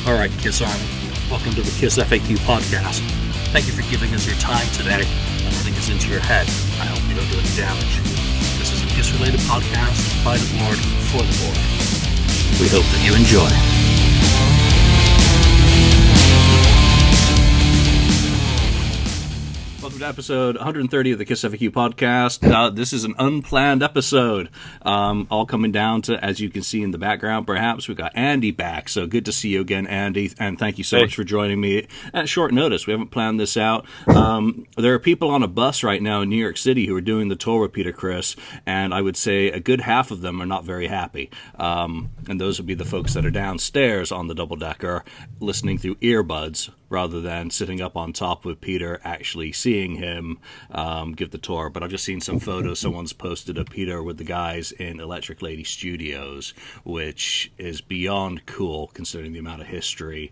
All right, Kiss Army, welcome to the KissFAQ Podcast. Thank you for giving us your time today and letting us into your head. I hope we don't do any damage. This is a Kiss-related podcast by the board for the board. We hope that you enjoy. Welcome to episode 130 of the KissFAQ Podcast. This is an unplanned episode, all coming down to, as you can see in the background, perhaps, we've got Andy back. So good to see you again, Andy, and thank you so much for joining me at short notice. We haven't planned this out. There are people on a bus right now in New York City who are doing the tour with Peter Criss, and I would say a good half of them are not very happy. And those would be the folks that are downstairs on the double-decker listening through earbuds, rather than sitting up on top with Peter, actually seeing him give the tour. But I've just seen some photos. Someone's posted of Peter with the guys in Electric Lady Studios, which is beyond cool considering the amount of history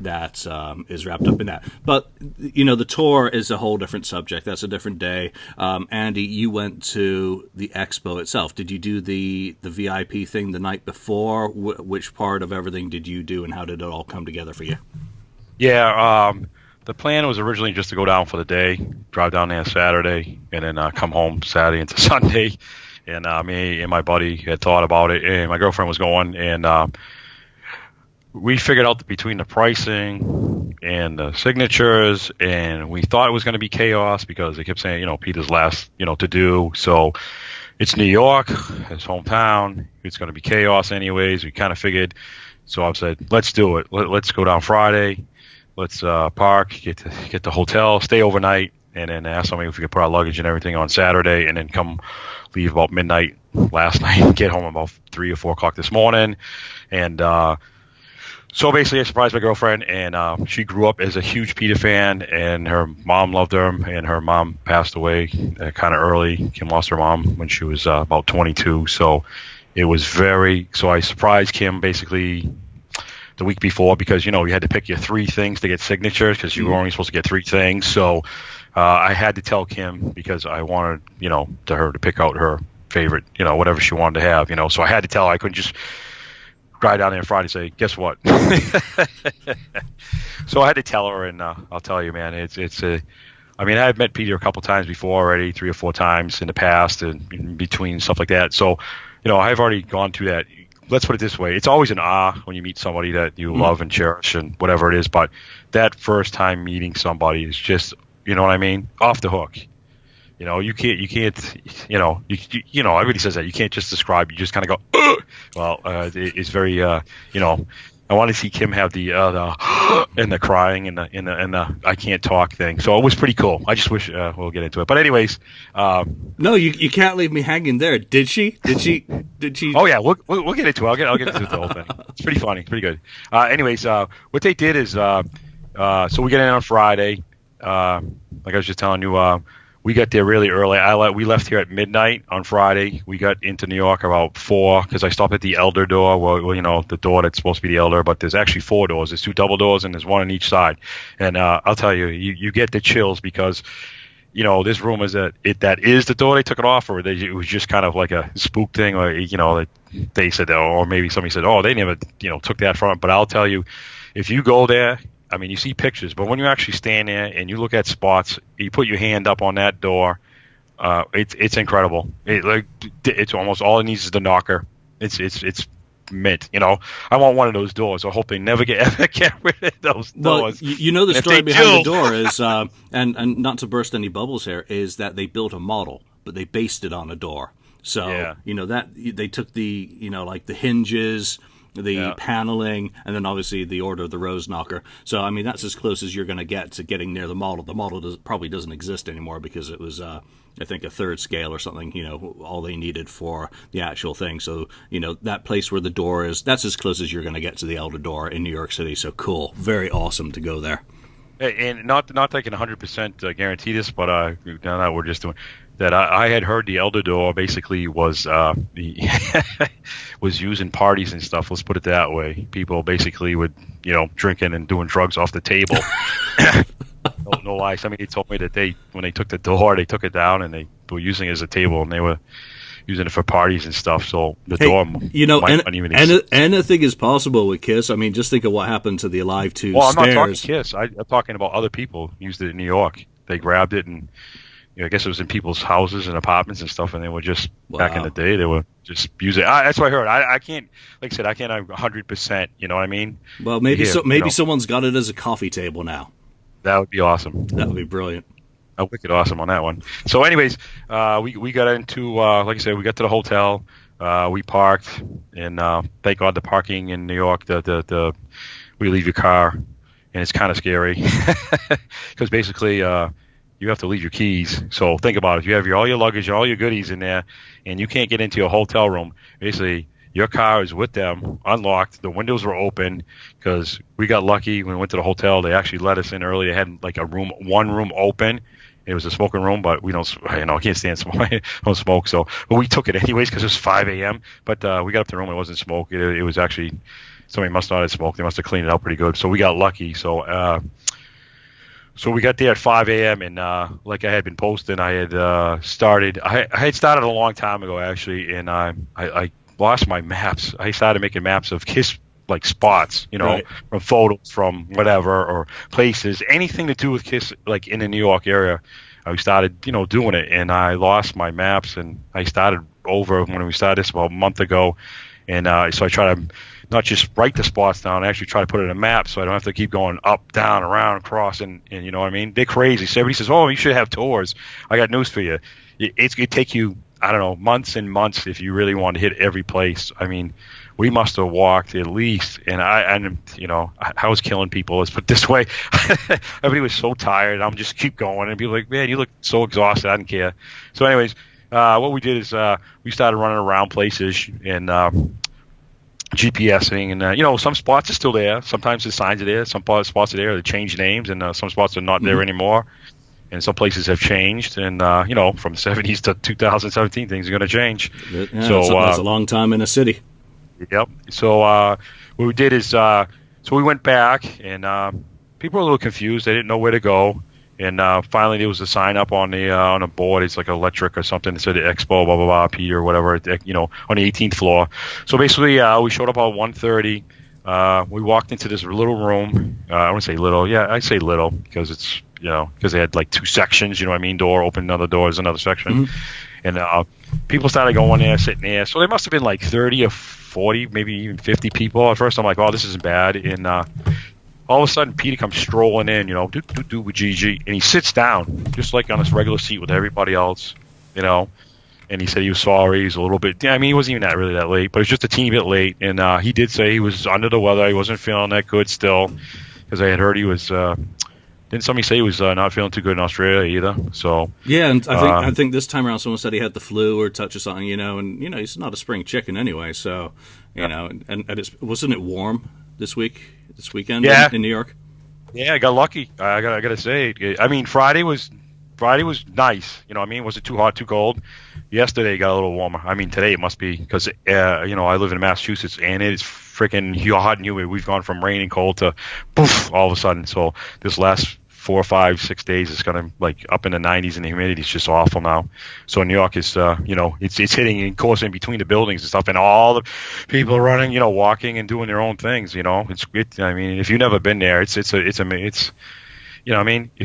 that is wrapped up in that. But, you know, the tour is a whole different subject. That's a different day. Andy, you went to the expo itself. Did you do the VIP thing the night before? Which part of everything did you do, and how did it all come together for you? Yeah, the plan was originally just to go down for the day, drive down there Saturday, and then come home Saturday into Sunday. And me and my buddy had thought about it, and my girlfriend was going, and we figured out between the pricing and the signatures, and we thought it was going to be chaos because they kept saying, you know, Peter's last, to do. So it's New York, his hometown. It's going to be chaos anyways. We kind of figured. So I said, let's do it. Let's go down Friday. Let's park, get the hotel, stay overnight, and then ask somebody if we could put our luggage and everything on Saturday, and then leave about midnight last night, get home about 3 or 4 o'clock this morning. And so basically I surprised my girlfriend, and she grew up as a huge Peter fan, and her mom loved him, and her mom passed away kind of early. Kim lost her mom when she was about 22, so it was so I surprised Kim basically the week before because, you had to pick your 3 things to get signatures because you were only supposed to get 3 things. So I had to tell Kim because I wanted, her to pick out her favorite, whatever she wanted to have, So I had to tell her. I couldn't just drive down there on Friday and say, guess what? So I had to tell her, and I'll tell you, man, I've met Peter a couple times before already, 3 or 4 times in the past and in between stuff like that. So, I've already gone through that. Let's put it this way. It's always an when you meet somebody that you love and cherish and whatever it is. But that first time meeting somebody is just, off the hook. You can't, everybody says that. You can't just describe. You just kind of go, ugh! Well, it's very, I want to see Kim have the and the crying and the I can't talk thing. So it was pretty cool. I just wish we'll get into it. But anyways, no, you can't leave me hanging there. Did she? Oh yeah, we'll get into it. I'll get into the whole thing. It's pretty funny, pretty good. Anyways, what they did is so we get in on Friday. Like I was just telling you, we got there really early. We left here at midnight on Friday. We got into New York about 4 because I stopped at the elder door. Well, the door that's supposed to be the elder, but there's actually 4 doors. There's 2 double doors and there's 1 on each side. And I'll tell you, you get the chills because, this rumor is that is the door they took it off, or it was just kind of like a spook thing, or they said that, or maybe somebody said, oh, they never took that from it. But I'll tell you, if you go there. You see pictures, but when you actually stand there and you look at spots, you put your hand up on that door, it's incredible. It's almost all it needs is the knocker. It's mint. I want one of those doors. I hope they never get rid of those doors. Well, the story behind the door is, and not to burst any bubbles here, is that they built a model, but they based it on a door. So that they took the like the hinges, the paneling, and then obviously the Order of the Rose knocker. So, that's as close as you're going to get to getting near the model. The model probably doesn't exist anymore because it was, I think, a 3rd scale or something, all they needed for the actual thing. So, that place where the door is, that's as close as you're going to get to the Elder Door in New York City. So cool. Very awesome to go there. And not that I can 100% guarantee this, but now that we're just doing that, I had heard the Elder Door basically was was used in parties and stuff. Let's put it that way. People basically would drinking and doing drugs off the table. No lie. Somebody told me that when they took the door, they took it down and they were using it as a table, and they were using it for parties and stuff. So the Hey, door you know, might not even exist. anything is possible with Kiss. I mean, just think of what happened to the Alive 2 Well, I'm not talking stairs. Kiss. I'm talking about other people used it in New York. They grabbed it and I guess it was in people's houses and apartments and stuff, and they were just back in the day they were just use it. That's what I heard. I can't, like I said, I can't 100%. You know what I mean? Well, maybe someone's got it as a coffee table now. That would be awesome. That would be brilliant. Wicked awesome on that one. So, anyways, we got into like I said, we got to the hotel. We parked, and thank God the parking in New York, the we leave your car, and it's kind of scary because basically you have to leave your keys. So think about it. You have all your luggage, all your goodies in there, and you can't get into your hotel room. Basically, your car is with them, unlocked. The windows were open because we got lucky when we went to the hotel. They actually let us in early. They had like one room open. It was a smoking room, but we don't, I can't stand smoke. I don't smoke. So, but we took it anyways because it was 5 a.m. But we got up to the room. It wasn't smoke. It was actually, somebody must not have smoked. They must have cleaned it out pretty good. So we got lucky. So we got there at 5 a.m. and like I had been posting, I had started. I had started a long time ago actually, and I lost my maps. I started making maps of Kiss like spots, Right. from photos, from whatever, or places, anything to do with Kiss, like in the New York area. I started, doing it, and I lost my maps, and I started over when we started this about a month ago, and so I try to not just write the spots down, I actually try to put it in a map so I don't have to keep going up, down, around, across, and you know what I mean? They're crazy. So everybody says, oh, you should have tours. I got news for you. It'd take you, I don't know, months and months if you really want to hit every place. I mean, we must have walked at least, and I was killing people. Let's put it this way. Everybody was so tired. I'm just keep going, and people like, man, you look so exhausted. I didn't care. So, anyways, what we did is we started running around places and GPSing, and some spots are still there. Sometimes the signs are there. Some spots are there. They change names, and some spots are not there anymore. And some places have changed, and from the 70s to 2017, things are going to change. Yeah, that's a long time in a city. Yep. So what we did is, so we went back, and people were a little confused. They didn't know where to go, and finally there was a sign up on a board. It's like electric or something that said Expo, blah blah blah, P or whatever. On the 18th floor. So basically, we showed up at 1:30. We walked into this little room. I wouldn't say little. Yeah, I say little because it's because they had like two sections. You know what I mean? Door open, another door is another section, and people started going there, sitting there. So there must have been like 30 or 40, maybe even 50 people. At first, I'm like, oh, this isn't bad. And all of a sudden, Peter comes strolling in, with Gigi, and he sits down just like on his regular seat with everybody else, And he said he was sorry. He's a little bit. I mean, he wasn't even really that late, but it was just a teeny bit late. And he did say he was under the weather. He wasn't feeling that good still, because I had heard he was. Didn't somebody say he was not feeling too good in Australia either? So yeah, and I think this time around someone said he had the flu or touch or something, and he's not a spring chicken anyway. So and wasn't it warm this weekend in New York? Yeah, I got lucky. I gotta say, I mean, Friday was nice. Was it too hot, too cold? Yesterday got a little warmer. I mean, today it must be because I live in Massachusetts and it's freaking hot and humid. We've gone from rain and cold to poof all of a sudden. So this last 4, 5, 6 days it's gonna like up in the 90s and the humidity is just awful now. So New York is it's hitting in course in between the buildings and stuff, and all the people running, walking and doing their own things. I mean, if you've never been there, it's if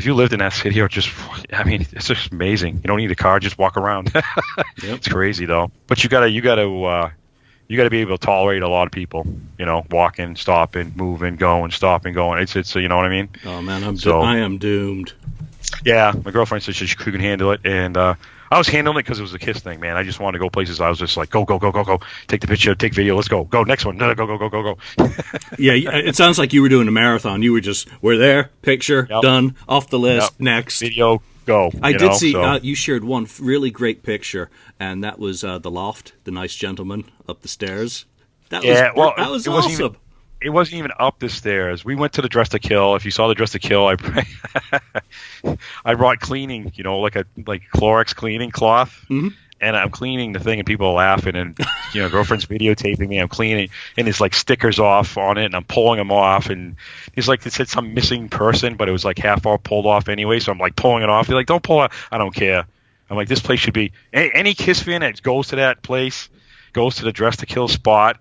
you lived in that city, it's just amazing. You don't need a car, just walk around. Yep. It's crazy though. But you gotta be able to tolerate a lot of people. Walking, stopping, moving, going, stopping, going. It's you know what I mean? Oh man, I am doomed. Yeah, my girlfriend said she couldn't handle it, and I was handling it because it was a Kiss thing, man. I just wanted to go places. I was just like, go, take the picture, take video, let's go, next one, no, go. Yeah, it sounds like you were doing a marathon. You were we're there, picture, done, off the list, next. Video, go. I did see, you shared one really great picture, and that was the loft, the nice gentleman up the stairs. That was awesome. It wasn't even up the stairs. We went to the Dress to Kill. If you saw the Dress to Kill, I brought cleaning, like Clorox cleaning cloth, and I'm cleaning the thing, and people are laughing, and girlfriend's videotaping me. I'm cleaning, and there's like stickers off on it, and I'm pulling them off, and it's like it said some missing person, but it was like half all pulled off anyway. So I'm like pulling it off. They're like, "Don't pull it." I don't care. I'm like, this place should be any Kiss fan that goes to that place, goes to the Dress to Kill spot,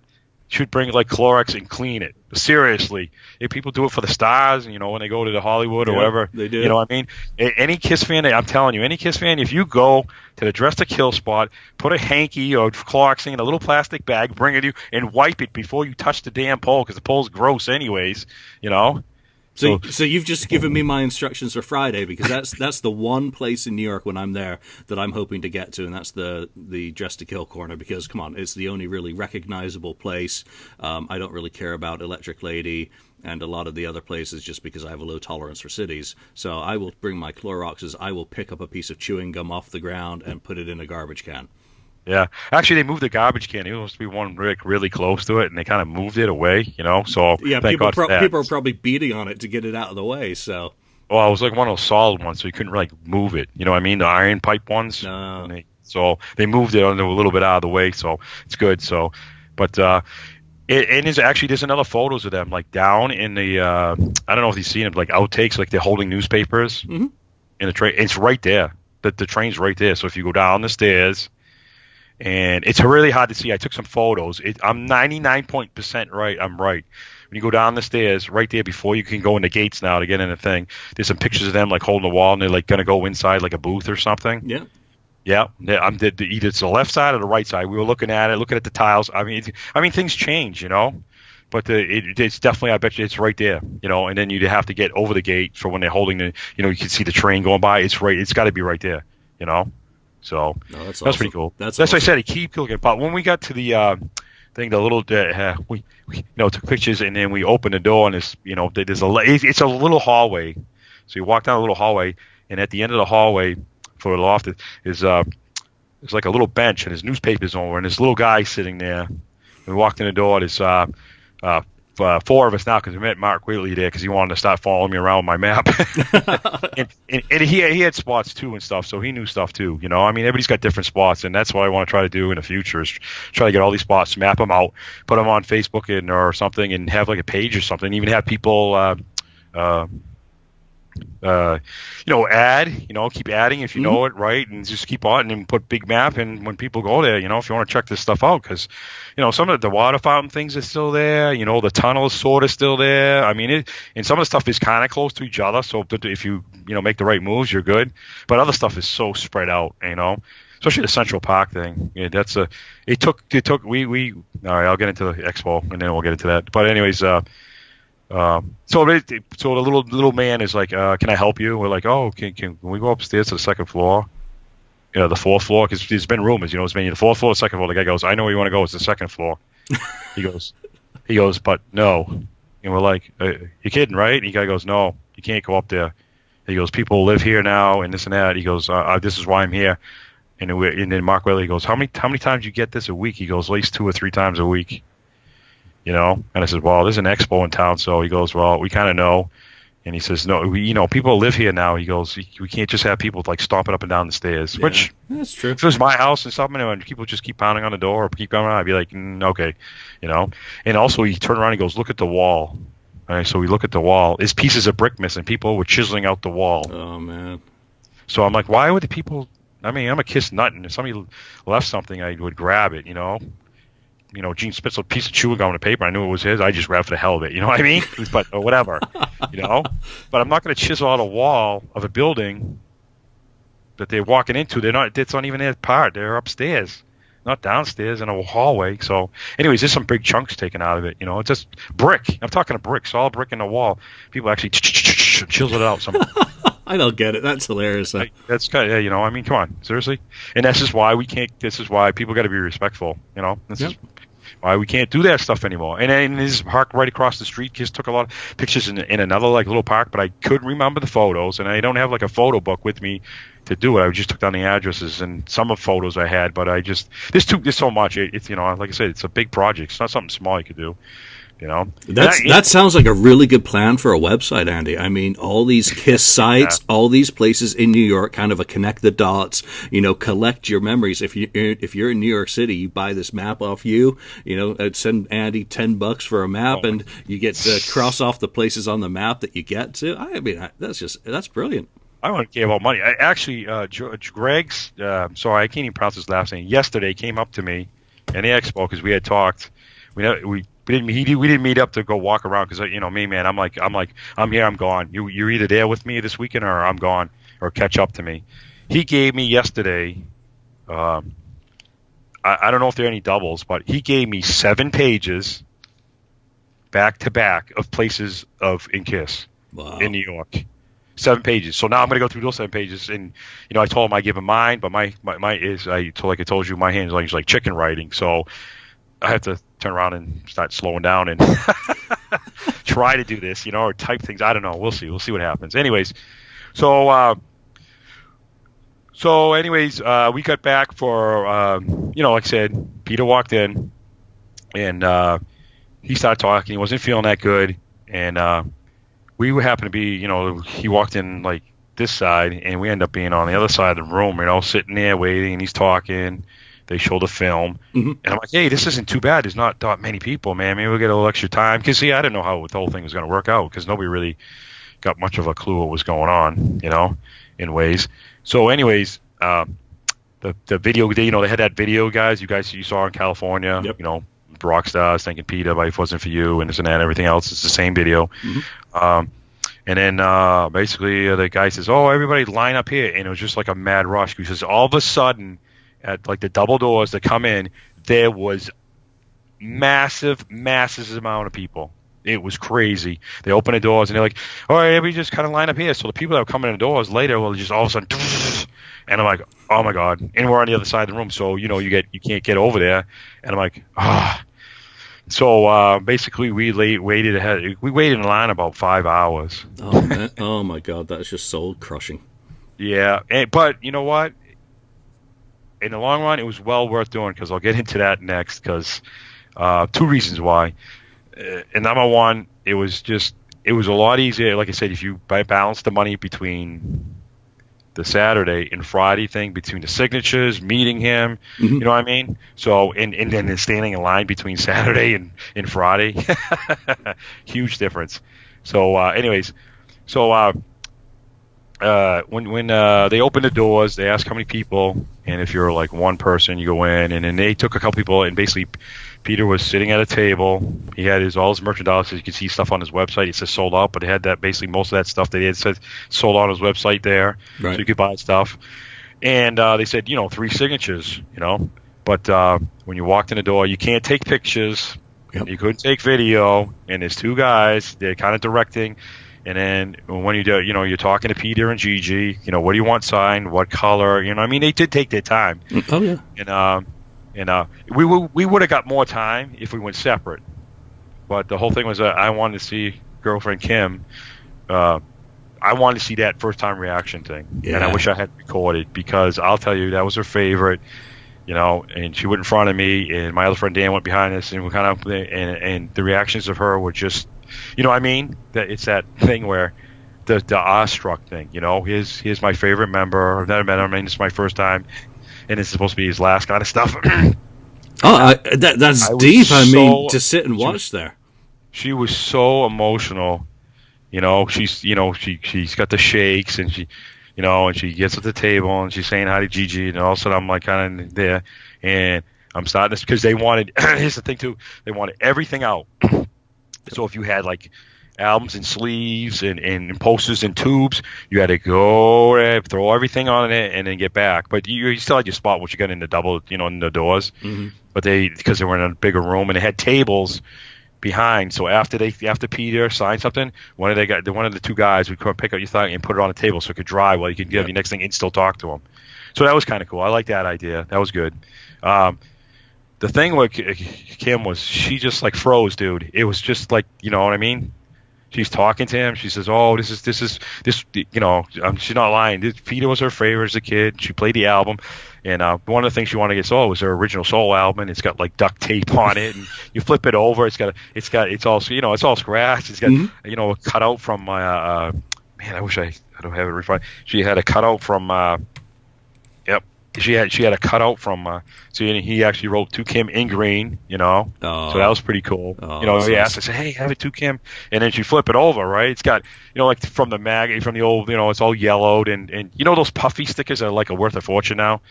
should bring like Clorox and clean it. Seriously, if people do it for the stars, you know, when they go to the Hollywood or whatever, they do. You know what I mean? Any Kiss fan, I'm telling you, any Kiss fan, if you go to the Dress to Kill spot, put a hanky or Clorox thing in a little plastic bag, bring it to you, and wipe it before you touch the damn pole, because the pole's gross anyways, you know? So you've just given me my instructions for Friday, because that's the one place in New York when I'm there that I'm hoping to get to, and that's the Dress to Kill corner, because come on, it's the only really recognizable place. I don't really care about Electric Lady and a lot of the other places just because I have a low tolerance for cities. So I will bring my Cloroxes. I will pick up a piece of chewing gum off the ground and put it in a garbage can. Yeah, actually, they moved the garbage can. It was supposed to be one really close to it, and they kind of moved it away, you know. So yeah, thank God for that. People are probably beating on it to get it out of the way. So, well, it was like one of those solid ones, so you couldn't really move it. You know what I mean? The iron pipe ones. No. So they moved it a little bit out of the way, so it's good. So, but there's another photos of them like down in the I don't know if you've seen them, like outtakes, like they're holding newspapers in the train. It's right there. The train's right there. So if you go down the stairs. And it's really hard to see. I took some photos. I'm 99% right. I'm right. When you go down the stairs, right there before you can go in the gates now to get in the thing, there's some pictures of them like holding the wall, and they're like going to go inside like a booth or something. Yeah. Yeah. Either it's the left side or the right side. We were looking at it, looking at the tiles. I mean, things change, you know. But it's definitely, I bet you it's right there, you know. And then you'd have to get over the gate for when they're holding the, you know, you can see the train going by. It's right. It's got to be right there, you know. So that's awesome. Pretty cool. That's awesome. What I said. I keep looking. But when we got to the thing, the little we took pictures, and then we opened the door, and it's it's a little hallway. So you walk down a little hallway, and at the end of the hallway for the loft is it's like a little bench, and there's newspapers over, and this little guy sitting there. And we walked in the door. There's four of us now, because we met Mark Wheatley there because he wanted to start following me around with my map. and he had spots too and stuff, so he knew stuff too. You know, I mean, everybody's got different spots, and that's what I want to try to do in the future is try to get all these spots, map them out, put them on Facebook or something, and have like a page or something. Even have people add, keep adding if you know it, right? And just keep on and put big map. And when people go there, if you want to check this stuff out, because, some of the water fountain things are still there, the tunnel is sort of still there. I mean, and some of the stuff is kind of close to each other. So if you, make the right moves, you're good. But other stuff is so spread out, especially the Central Park thing. Yeah, all right, I'll get into the expo and then we'll get into that. But anyways, so the little man is like, can I help you? We're like, oh, can we go upstairs to the second floor? The fourth floor, because there's been rumors, it's been the fourth floor, the second floor. The guy goes, I know where you want to go. It's the second floor. He goes, but no. And we're like, you kidding, right? And the guy goes, no, you can't go up there. He goes, people live here now and this and that. He goes, this is why I'm here. And then Mark Whaley goes, how many times you get this a week? He goes, at least 2 or 3 times a week. And I said, well, there's an expo in town. So he goes, well, we kind of know. And he says, no, people live here now. He goes, we can't just have people like stomping up and down the stairs, which that's true. If it was my house and something, and people just keep pounding on the door or keep going on, I'd be like, okay, And also he turned around and goes, look at the wall. All right, so we look at the wall. There's pieces of brick missing. People were chiseling out the wall. Oh, man. So I'm like, why would the people, I'm a Kiss nut, and if somebody left something, I would grab it, Gene Spitzel piece of chewing gum on the paper. I knew it was his. I just grabbed for the hell of it. You know what I mean? But or whatever. But I'm not going to chisel out a wall of a building that they're walking into. It's not even their part. They're upstairs, not downstairs in a hallway. So, anyways, there's some big chunks taken out of it. It's just brick. I'm talking a brick, solid brick in the wall. People actually chisel it out. I don't get it. That's hilarious. That's kind of, come on, seriously. And this is why we can't. This is why people got to be respectful. This is why we can't do that stuff anymore. And this park right across the street, Kiss took a lot of pictures in another like little park, but I couldn't remember the photos, and I don't have like a photo book with me to do it. I just took down the addresses and some of the photos I had, but there's so much. It's like I said, it's a big project. It's not something small you could do. That sounds like a really good plan for a website, Andy. I mean, all these Kiss sites, all these places in New York, kind of a connect the dots. Collect your memories. If you're in New York City, you buy this map off you. Send Andy $10 for a map, and you get to cross off the places on the map that you get to. I mean, that's brilliant. I don't care about money. Greg's, sorry, I can't even pronounce his last name. Yesterday came up to me in the expo because we had talked. We didn't meet up to go walk around because me, man, I'm here, I'm gone. You're either there with me this weekend or I'm gone, or catch up to me. He gave me yesterday. I don't know if there are any doubles, but he gave me 7 pages back to back of places in Kiss in New York. 7 pages. So now I'm going to go through those 7 pages, and I told him I give him mine, but my is like I told you, my hand is like chicken writing. So I have to turn around and start slowing down and try to do this, or type things. I don't know. We'll see. We'll see what happens. Anyways, so we got back for like I said, Peter walked in, and he started talking. He wasn't feeling that good, and we happened to be, he walked in like this side, and we ended up being on the other side of the room, sitting there waiting, and he's talking. They show the film, and I'm like, hey, this isn't too bad. There's not that many people, man. Maybe we'll get a little extra time. Because, I didn't know how the whole thing was going to work out because nobody really got much of a clue what was going on, in ways. So anyways, the video, they had that video, guys, you saw in California, yep. Rock stars thanking Peter, but if it wasn't for you, and this and that, and everything else. It's the same video. And then basically the guy says, oh, everybody line up here. And it was just like a mad rush. He says, all of a sudden, at like the double doors that come in, there was massive amount of people. It was crazy. They open the doors, and they're like, all right, everybody just kind of line up here. So the people that were coming in the doors later will just all of a sudden, and I'm like, oh, my God. And we're on the other side of the room, so, you can't get over there. And I'm like, ah. So basically, we waited in line about 5 hours. Oh, man. Oh my God, that's just soul crushing. Yeah, but you know what? In the long run, it was well worth doing because I'll get into that next. Because 2 reasons why. And number one, it was a lot easier. Like I said, if you balance the money between the Saturday and Friday thing, between the signatures, meeting him, you know what I mean? So, and then standing in line between Saturday and Friday, huge difference. So, anyways, when they opened the doors, they asked how many people, and if you're like one person, you go in, and then they took a couple people, and basically Peter was sitting at a table. He had all his merchandise. You can see stuff on his website. It says sold out, but it had that basically most of that stuff that he had said sold on his website there, right. So you could buy stuff. And they said, 3 signatures, But when you walked in the door, you can't take pictures. Yep. You couldn't take video. And there's 2 guys. They're kind of directing. And then when you do, you're talking to Peter and Gigi. What do you want signed? What color? They did take their time. Oh yeah. And we would have got more time if we went separate. But the whole thing was I wanted to see girlfriend Kim. I wanted to see that first time reaction thing. Yeah. And I wish I had recorded because I'll tell you that was her favorite. And she went in front of me, and my other friend Dan went behind us, and we kind of and the reactions of her were just. That it's that thing where the awestruck thing. Here's my favorite member. I've never met him. It's my first time, and it's supposed to be his last kind of stuff. That's deep. To sit and watch there. She was so emotional. She's got the shakes, and she, and she gets at the table, and she's saying hi to Gigi, and all of a sudden I'm like kind of there, and I'm starting this because they wanted. Here's the thing too. They wanted everything out. So if you had like albums and sleeves and posters and tubes, you had to go throw everything on it and then get back. But you still had your spot, which you got in the double, in the doors. Mm-hmm. But because they were in a bigger room and they had tables behind. So after Peter signed something, one of the 2 guys would come pick up your thing and put it on the table so it could dry while you could give your next thing and still talk to him. So that was kind of cool. I like that idea. That was good. The thing with Kim was she just like froze, dude. It was just like, you know what I mean? She's talking to him. She says, "Oh, this." She's not lying. Peter was her favorite as a kid. She played the album, and one of the things she wanted to get sold was her original soul album. And it's got like duct tape on it, and you flip it over. It's all scratched. It's got a cutout from my man. I wish I don't have it refined. She had a cutout from she had a cutout from so he actually wrote to Kim in green, so that was pretty cool. He asked, I said, hey, have it to Kim, and then she flip it over, right? It's got like from the old, it's all yellowed, and those puffy stickers are like worth a fortune now.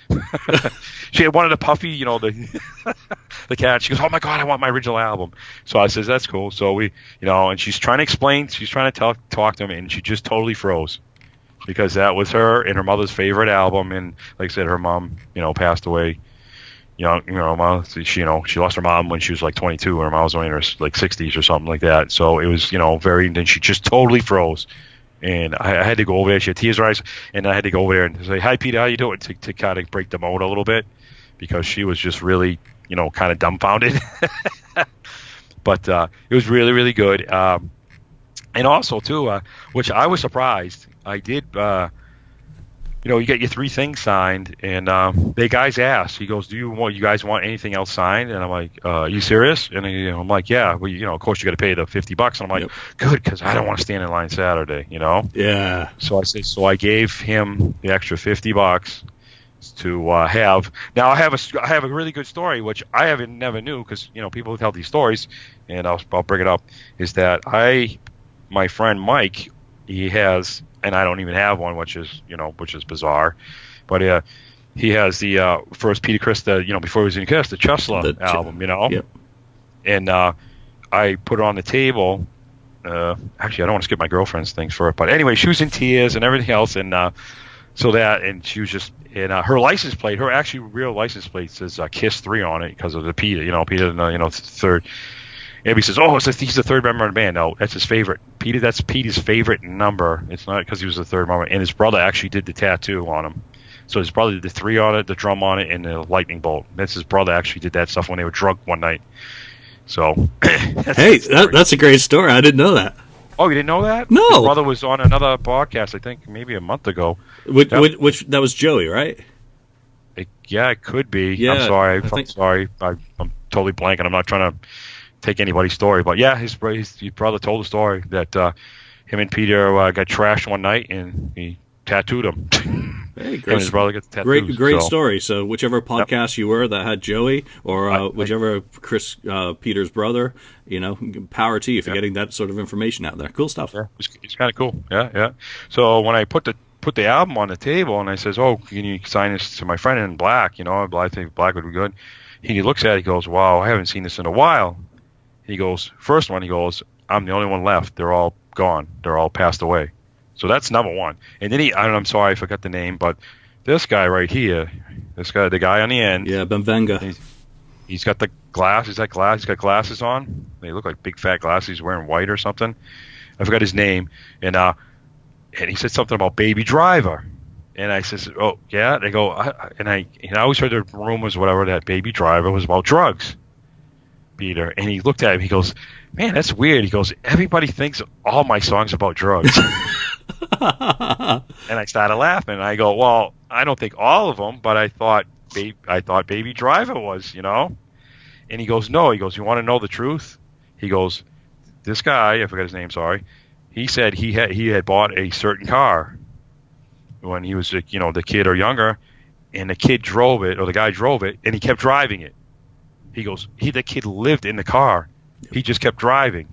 She had one of the puffy, the the cat. She goes, oh my god, I want my original album. So I says, that's cool. So we, and she's trying to explain, she's trying to talk to him, and she just totally froze. Because that was her and her mother's favorite album, and like I said, her mom, passed away. Mom, she lost her mom when she was like 22, and her mom was only in her like 60s or something like that. So it was, very. Then she just totally froze, and I had to go over there. She had tears in her eyes, and I had to go over there and say, "Hi, Peter, how you doing?" to kind of break the mold a little bit, because she was just really, kind of dumbfounded. But it was really, really good. And also too, which I was surprised. I did, you get your 3 things signed, and the guys asked. He goes, "Do you guys want anything else signed?" And I'm like, "Are you serious?" And I'm like, "Yeah." Well, of course you got to pay the $50. And I'm like, "Good, because I don't want to stand in line Saturday." Yeah. So I said, I gave him the extra $50 to have. Now I have a really good story, which I never knew, because people tell these stories, and I'll bring it up. Is that my friend Mike, he has. And I don't even have one, which is bizarre, but he has the first Peter Criss, before he was in Kiss, the Chesla album, Yep. And I put it on the table. Actually, I don't want to skip my girlfriend's things for it, but anyway, she was in tears and everything else, and and she was just, and her license plate, her actually real license plate says Kiss 3 on it because of the Peter, Peter, third. Everybody says, "Oh, he's the third member of the band." No, that's his favorite. That's Peter's favorite number. It's not because he was the third member. And his brother actually did the tattoo on him. So his brother did the 3 on it, the drum on it, and the lightning bolt. That's his brother actually did that stuff when they were drunk one night. So, that's a great story. I didn't know that. Oh, you didn't know that? No. His brother was on another podcast, I think, maybe a month ago. Which that was Joey, right? It could be. Yeah, I'm sorry. I'm totally blanking. I'm not trying to take anybody's story, but yeah, his brother told the story that him and Peter got trashed one night, and he tattooed him. Hey, great, him and his brother got tattooed. Great story. So whichever podcast you were that had Joey, or whichever Criss, Peter's brother, power to you for getting that sort of information out there. Cool stuff. Yeah, it's kind of cool. Yeah. So when I put the album on the table, and I says, "Oh, can you sign this to my friend in black? I think black would be good." He looks at it. He goes, "Wow, I haven't seen this in a while." He goes, first one, he goes, "I'm the only one left. They're all gone. They're all passed away." So that's number one. And then I'm sorry, I forgot the name, but this guy right here, the guy on the end. Yeah, Benvenga. He's got the glass. He's got glasses on. They look like big fat glasses. He's wearing white or something. I forgot his name. And he said something about Baby Driver. And I says, "Oh, yeah." They go, I always heard the rumors, whatever, that Baby Driver was about drugs. Peter, and he looked at him. He goes, "Man, that's weird." He goes, "Everybody thinks all my songs about drugs." And I started laughing. And I go, "Well, I don't think all of them, but I thought Baby Driver was, And he goes, "No." He goes, "You want to know the truth?" He goes, "This guy, I forgot his name. Sorry." He said he had bought a certain car when he was, the kid or younger, and the kid drove it, or the guy drove it, and he kept driving it. He goes, the kid lived in the car. He just kept driving.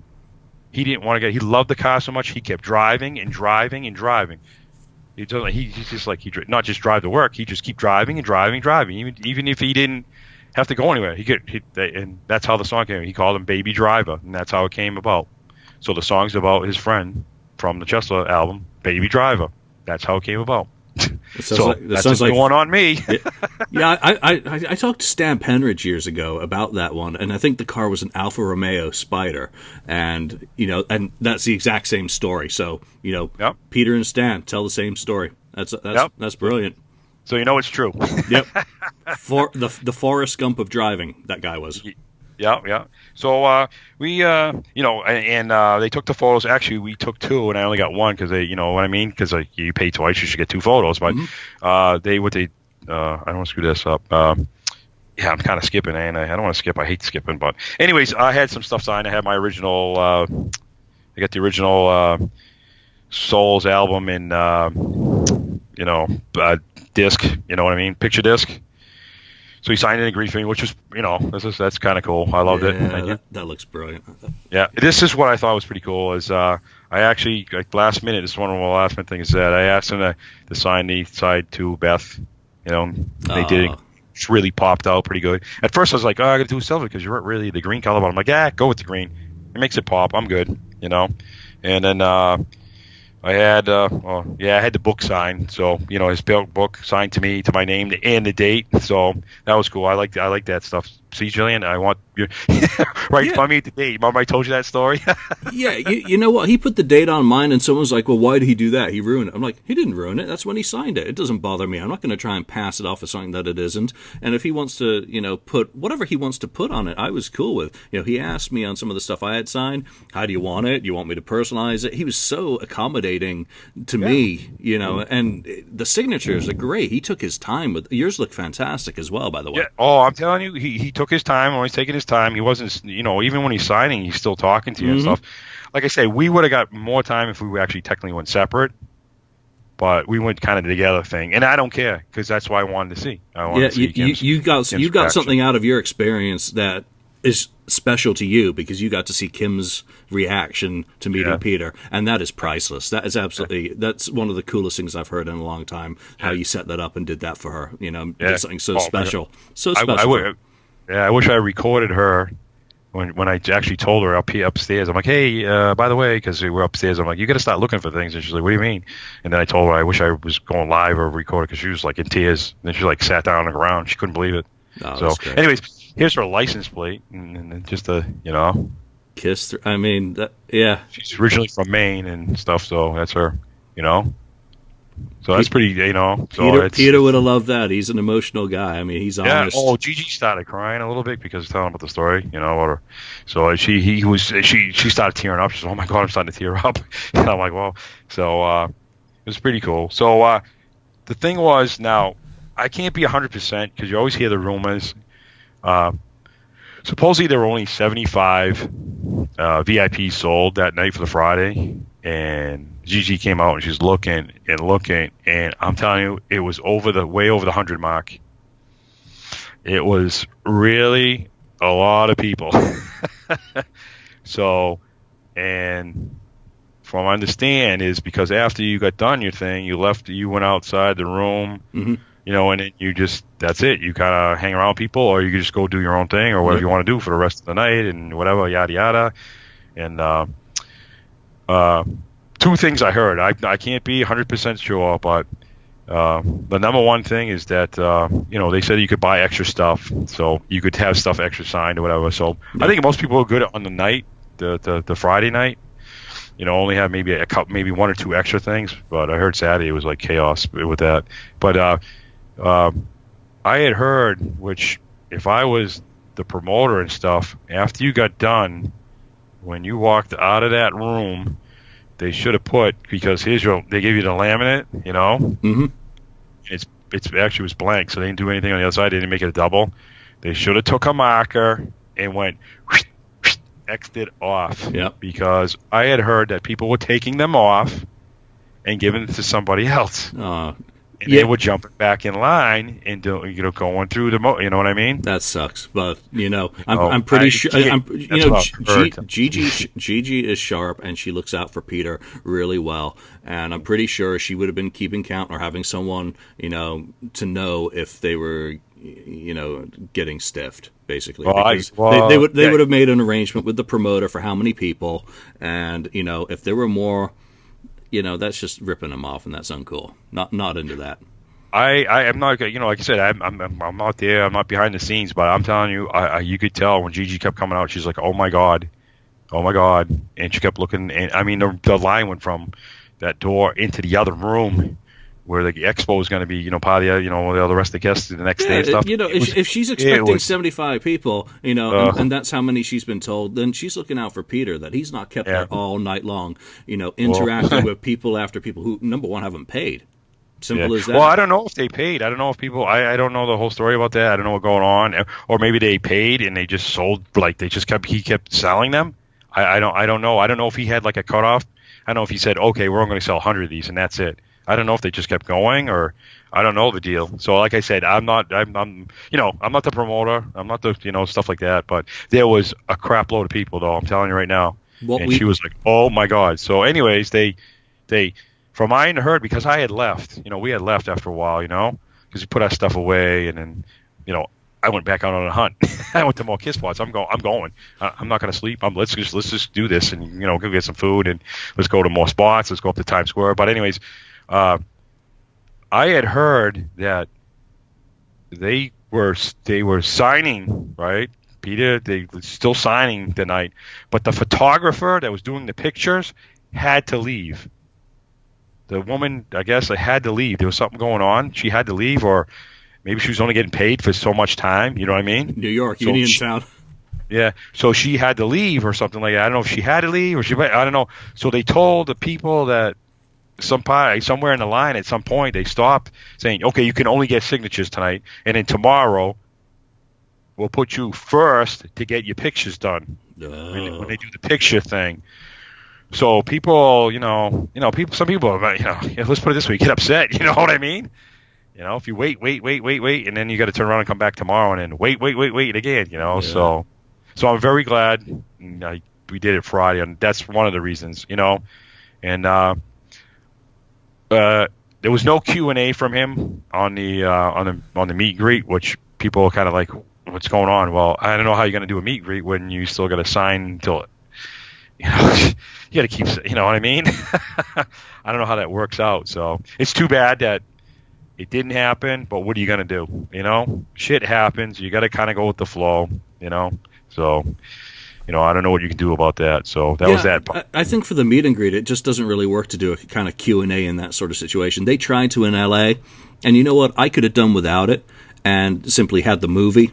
He didn't want to he loved the car so much, he kept driving and driving and driving. He's just like, not just drive to work, he just keep driving and driving and driving. Even if he didn't have to go anywhere, and that's how the song came. He called him Baby Driver, and that's how it came about. So the song's about his friend from the Chesla album, Baby Driver. That's how it came about. That's going on me. Yeah, I talked to Stan Penridge years ago about that one, and I think the car was an Alfa Romeo Spider, and and that's the exact same story. So Peter and Stan tell the same story. That's brilliant. So it's true. Yep. For the Forrest Gump of driving, that guy was. Yeah. So we, they took the photos. Actually, we took 2, and I only got 1 because they, what I mean? Because you pay twice, you should get 2 photos. But I don't want to screw this up. Yeah, I'm kind of skipping, and I don't want to skip. I hate skipping, but anyways, I had some stuff signed. I had my original. I got the original Souls album in, disc. You know what I mean? Picture disc. So he signed it and agreed for me, which was, that's kind of cool. I loved it. Thank you. That looks brilliant. Yeah, this is what I thought was pretty cool. Is I actually last minute. This is one of the last minute things that I asked him to sign the side to Beth. They did it. It's really popped out pretty good. At first, I was like, I got to do silver because you're really the green color. But I'm like, go with the green. It makes it pop. I'm good. And then I had the book signed. So his book signed to me, to my name and the date. So that was cool. I like that stuff. See, Julian, I want you find me the date. Remember I told you that story? Yeah, you know what? He put the date on mine, and someone's like, "Well, why did he do that? He ruined it." I'm like, "He didn't ruin it. That's when he signed it. It doesn't bother me. I'm not going to try and pass it off as something that it isn't." And if he wants to, put whatever he wants to put on it, I was cool with. He asked me on some of the stuff I had signed, "How do you want it? Do you want me to personalize it?" He was so accommodating to me, and the signatures are great. He took his time with yours. Look fantastic as well, by the way. Yeah. Oh, I'm telling you, he took his time. Always taking his time. He wasn't, even when he's signing, he's still talking to you and stuff. Like I say, we would have got more time if we actually technically went separate, but we went kind of together thing. And I don't care because that's what I wanted to see. You got something out of your experience that is special to you because you got to see Kim's reaction to meeting Peter, and that is priceless. That is that's one of the coolest things I've heard in a long time. How you set that up and did that for her. Did something so special, so special. I wish I recorded her when I actually told her upstairs. I'm like, hey, by the way, because we were upstairs, I'm like, you got to start looking for things. And she's like, what do you mean? And then I told her I wish I was going live or recorded because she was like in tears. And then she sat down on the ground. She couldn't believe it. Oh, so, anyways, here's her license plate, and just Kiss. I mean, yeah. She's originally from Maine and stuff, so that's her. So that's pretty, Peter would have loved that. He's an emotional guy. I mean, he's honest. Oh, Gigi started crying a little bit because telling about the story, So she started tearing up. She's like, oh my God, I'm starting to tear up. And I'm like, well, so it was pretty cool. So the thing was, now I can't be 100% because you always hear the rumors. Supposedly there were only 75 VIPs sold that night for the Friday, and Gigi came out and she's looking, and I'm telling you, it was way over the 100 mark. It was really a lot of people. So, and from what I understand is because after you got done your thing, you went outside the room, and then that's it. You kind of hang around people, or you can just go do your own thing, or whatever you want to do for the rest of the night, and whatever, yada yada. And two things I heard. I can't be 100% sure, but the number one thing is that they said you could buy extra stuff, so you could have stuff extra signed or whatever. So I think most people are good on the night, the Friday night. Only have maybe maybe one or two extra things. But I heard Saturday it was like chaos with that. But I had heard, which if I was the promoter and stuff, after you got done, when you walked out of that room, they should have put, because they gave you the laminate, It's actually was blank, so they didn't do anything on the other side. They didn't make it a double. They should have took a marker and went X'd it off. Yep. Because I had heard that people were taking them off and giving it to somebody else. And they were jumping back in line and going through the you know what I mean? That sucks, but I'm pretty sure. Gigi is sharp and she looks out for Peter really well, and I'm pretty sure she would have been keeping count or having someone to know if they were getting stiffed, basically. They would have made an arrangement with the promoter for how many people, and if there were more. That's just ripping them off, and that's uncool. Not into that. I am not, like I said, I'm not there. I'm not behind the scenes, but I'm telling you, you could tell when Gigi kept coming out, she's like, oh my god, and she kept looking, and I mean, the line went from that door into the other room where the expo is going to be, part of the, all the rest of the guests the next day and stuff. If she's expecting 75 people, and that's how many she's been told, then she's looking out for Peter, that he's not kept there all night long, interacting with people after people who, number one, haven't paid. Simple as that. Well, I don't know if they paid. I don't know if people, I don't know the whole story about that. I don't know what's going on. Or maybe they paid and they just sold, he kept selling them. I don't know. I don't know if he had like a cutoff. I don't know if he said, okay, we're only going to sell 100 of these and that's it. I don't know if they just kept going, or I don't know the deal. So like I said, I'm not the promoter. I'm not the, stuff like that. But there was a crap load of people, though. I'm telling you right now. And she was like, oh my God. So anyways, they, from I heard, because I had left, we had left after a while, because we put our stuff away, and then, I went back out on a hunt. I went to more Kiss spots. I'm going. I'm not going to sleep. Let's just do this, and go get some food, and let's go to more spots. Let's go up to Times Square. But anyways, I had heard that they were signing, right, Peter? They were still signing tonight, but the photographer that was doing the pictures had to leave. The woman, I guess, had to leave. There was something going on. She had to leave, or maybe she was only getting paid for so much time. You know what I mean? New York, Uniontown. Yeah. So she had to leave or something like that. I don't know if she had to leave or I don't know. So they told the people that somewhere in the line at some point they stopped saying, okay, you can only get signatures tonight. And then tomorrow we'll put you first to get your pictures done when they do the picture thing. So people, some people, let's put it this way, get upset. You know what I mean? If you wait, and then you got to turn around and come back tomorrow, and then wait again, Yeah. So I'm very glad we did it Friday, and that's one of the reasons, And there was no Q&A from him on the meet and greet, which people are kind of like, what's going on? Well, I don't know how you're going to do a meet and greet when you still got to sign until, you got to keep, you know what I mean? I don't know how that works out. So it's too bad that it didn't happen, but what are you going to do? Shit happens. You got to kind of go with the flow, So, I don't know what you can do about that. So that was that part. I think for the meet and greet, it just doesn't really work to do a kind of Q&A in that sort of situation. They tried to in LA, and you know what? I could have done without it and simply had the movie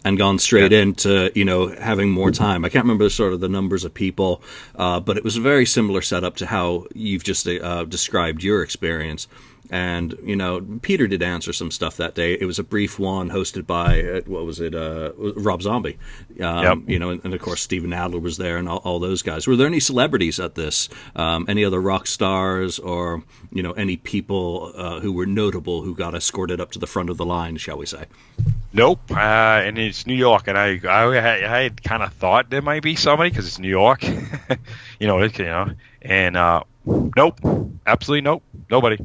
and gone straight into, having more time. I can't remember sort of the numbers of people, but it was a very similar setup to how you've just described your experience. And, Peter did answer some stuff that day. It was a brief one hosted by, Rob Zombie. And of course, Steven Adler was there and all those guys. Were there any celebrities at this? Any other rock stars or, any people who were notable who got escorted up to the front of the line, shall we say? Nope. And it's New York. And I had kind of thought there might be somebody because it's New York. And nope. Absolutely nope. Nobody.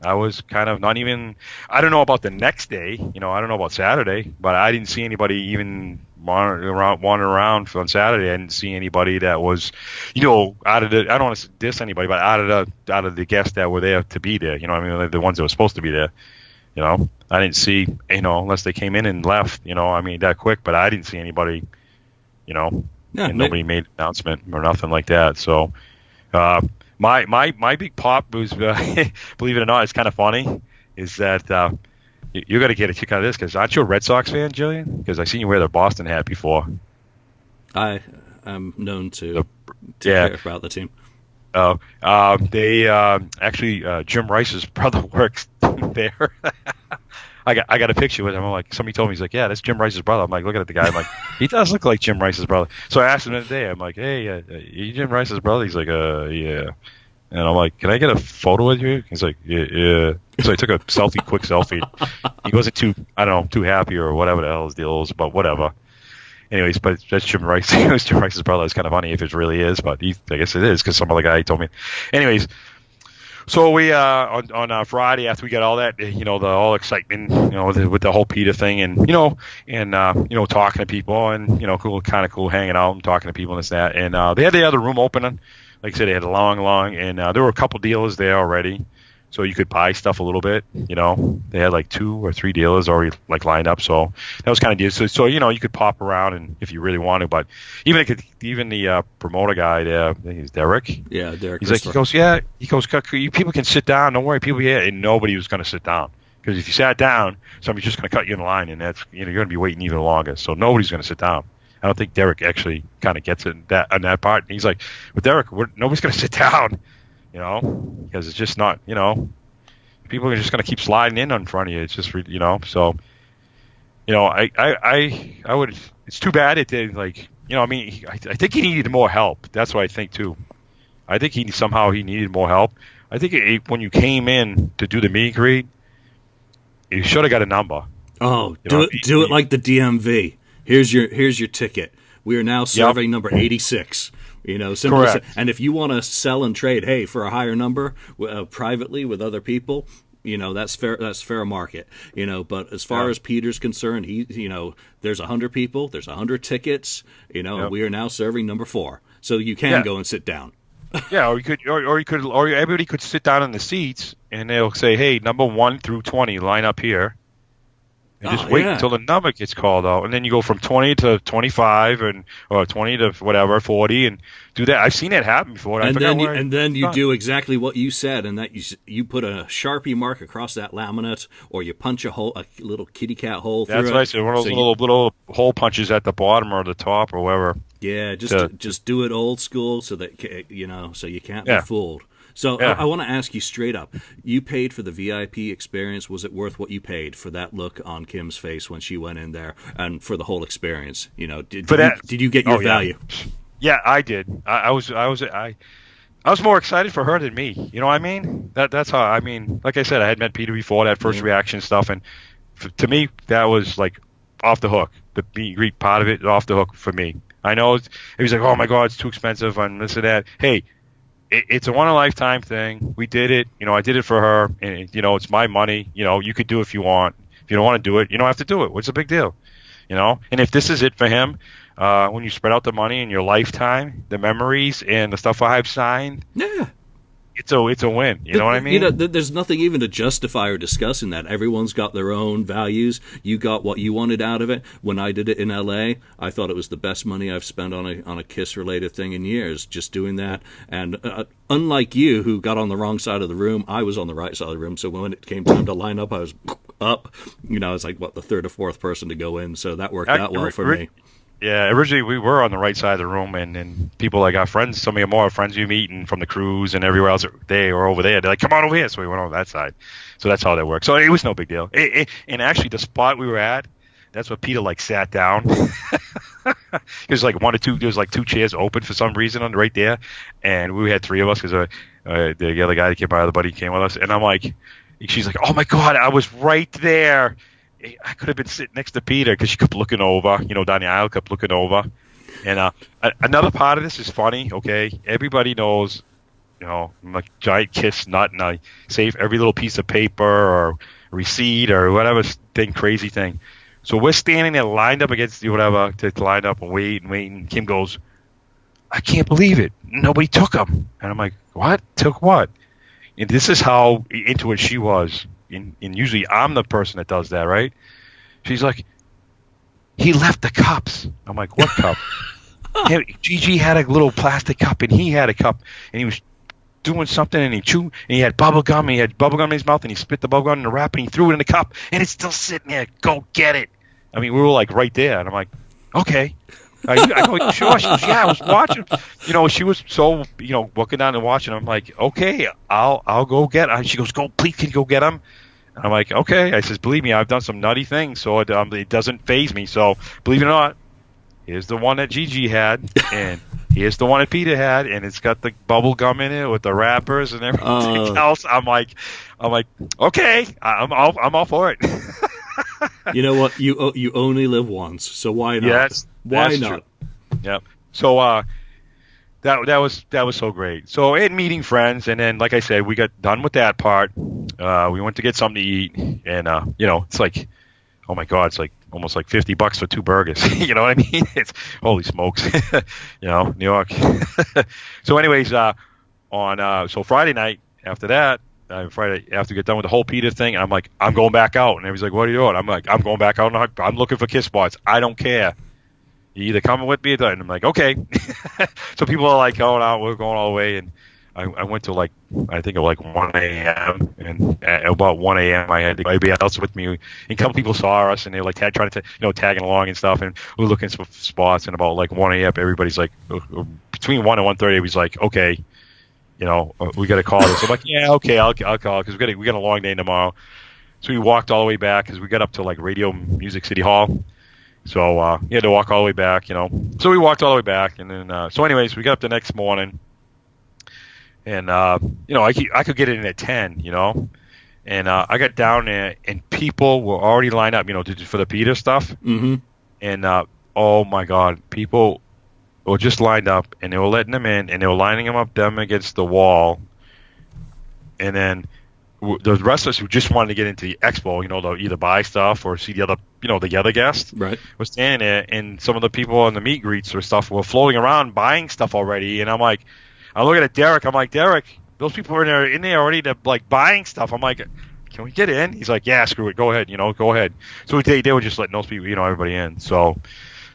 I was kind of not even, I don't know about the next day, I don't know about Saturday, but I didn't see anybody even wandering around on Saturday. I didn't see anybody that was, out of the, I don't want to diss anybody, but out of the guests that were there to be there, the ones that were supposed to be there, I didn't see, unless they came in and left, that quick, but I didn't see anybody, and nobody made an announcement or nothing like that. So, My big pop was, believe it or not, it's kind of funny, is that you're going to get a kick out of this, because aren't you a Red Sox fan, Julian? Because I seen you wear the Boston hat before. I am known to care about the team. They actually, Jim Rice's brother works there. I got a picture with him. I'm like, somebody told me, he's like, yeah, that's Jim Rice's brother. I'm like, looking at the guy. I'm like, he does look like Jim Rice's brother. So I asked him the other day. I'm like, hey, you Jim Rice's brother? He's like, yeah. And I'm like, can I get a photo with you? He's like, yeah. So I took a quick selfie. He wasn't too happy or whatever the hell his deal is, but whatever. Anyways, but that's Jim Rice. It was Jim Rice's brother. It's kind of funny if it really is, but I guess it is because some other guy told me. Anyways. So we on Friday, after we got all that, the all excitement, with the whole Peter thing, and talking to people, and kind of cool hanging out and talking to people and this that, and they had the other room open, like I said, they had a long, and there were a couple dealers there already, so you could buy stuff a little bit, they had like 2 or 3 dealers already like lined up, so that was kind of deal. So you could pop around and if you really wanted, but even the promoter guy there, I think he's Derek. Yeah, Derek. He goes, people can sit down, don't worry, people here, and nobody was going to sit down. Because if you sat down, somebody's just going to cut you in line, and that's you're going to be waiting even longer. So nobody's going to sit down. I don't think Derek actually kind of gets it on that part. And he's like, with Derek, nobody's going to sit down. Because it's just not, people are just going to keep sliding in on front of you. It's just, so, I would, it's too bad it did, like, I think he needed more help. That's what I think too. I think he needed more help. I think when you came in to do the meet and greet, you should have got a number. Oh, do it like the DMV. Here's your ticket. We are now serving number 86. Simple. Correct. And if you want to sell and trade, hey, for a higher number privately with other people, that's fair. That's fair market. But as far as Peter's concerned, there's 100 people, there's 100 tickets. We are now serving number 4, so you can go and sit down. Yeah, or everybody could sit down in the seats, and they'll say, "Hey, number 1 through 20, line up here." And just wait until the number gets called out, and then you go from 20 to 25, or 20 to whatever 40, and do that. I've seen that happen before. And then you do exactly what you said, and that you put a Sharpie mark across that laminate, or you punch a little kitty cat hole through it. That's what I said. One of those little hole punches at the bottom or the top or wherever. Yeah, just do it old school, so that so you can't be fooled. So I want to ask you straight up. You paid for the VIP experience. Was it worth what you paid for that look on Kim's face when she went in there, and for the whole experience? Did you get your value? Yeah, I did. I was more excited for her than me. You know what I mean? That's how. I mean, like I said, I had met Peter before, that first reaction stuff, and to me, that was like off the hook. The meet and greet part of it, off the hook for me. I know it was like, oh my God, it's too expensive and this and that. Hey. It's a one-in-a-lifetime thing. We did it. I did it for her, and it's my money. You could do it if you want. If you don't want to do it, you don't have to do it. What's the big deal? And if this is it for him, when you spread out the money in your lifetime, the memories and the stuff I've signed, it's a win. You know what I mean? There's nothing even to justify or discuss in that. Everyone's got their own values. You got what you wanted out of it. When I did it in LA, I thought it was the best money I've spent on a Kiss related thing in years, just doing that. And unlike you, who got on the wrong side of the room, I was on the right side of the room. So when it came time to line up, I was up. I was like the third or fourth person to go in. So that worked out well for me. Yeah, originally we were on the right side of the room, and people like our friends, some of your more friends you meet, and from the cruise and everywhere else, they were over there. They're like, come on over here. So we went over that side. So that's how that worked. So it was no big deal. And actually, the spot we were at, that's where Peter sat down. There's like one or two. There was like 2 chairs open for some reason right there, and we had 3 of us because the other guy that came by, the buddy came with us, and I'm like, she's like, oh my God, I was right there. I could have been sitting next to Peter because she kept looking over, down the aisle, kept looking over. And another part of this is funny, okay? Everybody knows, I'm a giant Kiss nut, and I save every little piece of paper or receipt or whatever crazy thing. So we're standing there lined up against whatever to line up and wait, and Kim goes, I can't believe it. Nobody took them. And I'm like, what? Took what? And this is how into it she was. And usually I'm the person that does that, right? She's like, he left the cups. I'm like, what cup? Gigi had a little plastic cup, and he had a cup, and he was doing something, and he chewed, and he had bubble gum, and he had bubble gum in his mouth, and he spit the bubble gum in the wrap, and he threw it in the cup, and it's still sitting there. Go get it. I mean, we were like right there, and I'm like, okay. I go, sure. She goes, yeah, I was watching. She was so, looking down and watching. I'm like, okay, I'll go get him. She goes, please, can you go get him? And I'm like, okay. I says, believe me, I've done some nutty things, so it doesn't faze me. So, believe it or not, here's the one that Gigi had, and here's the one that Peter had, and it's got the bubble gum in it with the wrappers and everything else. I'm like, okay, I'm all for it. You know what? You only live once, so why not? Yes, why not? True. Yep. So that was so great. So in meeting friends, and then like I said, we got done with that part. We went to get something to eat, and it's like, oh my God, it's like almost like $50 for 2 burgers. You know what I mean? It's holy smokes. New York. So anyways, so Friday night after that. Friday, after we get done with the whole Peter thing, I'm like, I'm going back out. And everybody's like, what are you doing? I'm like, I'm going back out. I'm looking for Kiss spots. I don't care. You either coming with me or not. And I'm like, okay. So people are like, oh, no, we're going all the way. And I went to I think 1 a.m. And at about 1 a.m. I had everybody else with me. And a couple people saw us, and they were trying to, tagging along and stuff. And we were looking for spots. And about 1 a.m., everybody's like, between 1 and 1:30, it was like, okay. We got to call this. I'm like, yeah, okay, I'll call because we got a long day tomorrow. So we walked all the way back because we got up to Radio Music City Hall. So you had to walk all the way back, So we walked all the way back, and then so anyways, we got up the next morning, and I could get in at 10, And I got down there, and people were already lined up, for the Peter stuff. Mm-hmm. And oh my God, people were just lined up, and they were letting them in, and they were lining them against the wall. And then the rest of us who just wanted to get into the expo, to either buy stuff or see the other guests, right, was standing there, and some of the people on the meet greets or stuff were floating around buying stuff already. And I'm looking at Derek. I'm like, Derek, those people are in there already, buying stuff. I'm like, can we get in? He's like, yeah, screw it, go ahead, go ahead. So they were just letting those people, everybody in. So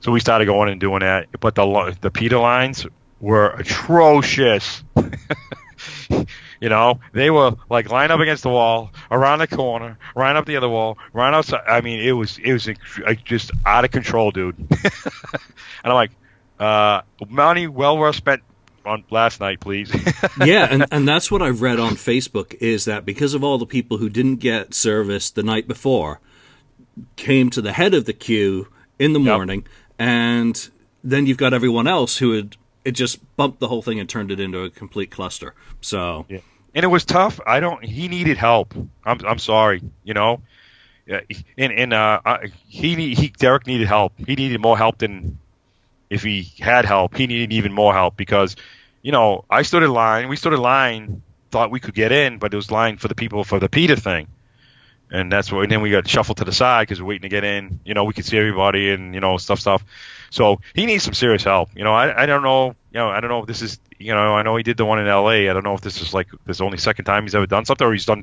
we started going and doing that. But the Peter lines were atrocious. They were like lined up against the wall, around the corner, right up the other wall, right outside. I mean, it was just out of control, dude. And I'm like, money well worth spent on last night, please. Yeah, and that's what I've read on Facebook, is that because of all the people who didn't get service the night before, came to the head of the queue in the morning, and then you've got everyone else who it just bumped the whole thing and turned it into a complete cluster. So, yeah. And it was tough. He needed help. I'm sorry, Yeah, Derek needed help. He needed more help than. If he had help, he needed even more help because, I stood in line. We stood in line, thought we could get in, but it was line for the people for the Peter thing. And and then we got shuffled to the side because we're waiting to get in. We could see everybody and, stuff. So he needs some serious help. I don't know. I don't know if this is, I know he did the one in L.A. I don't know if this is this only second time he's ever done something or he's done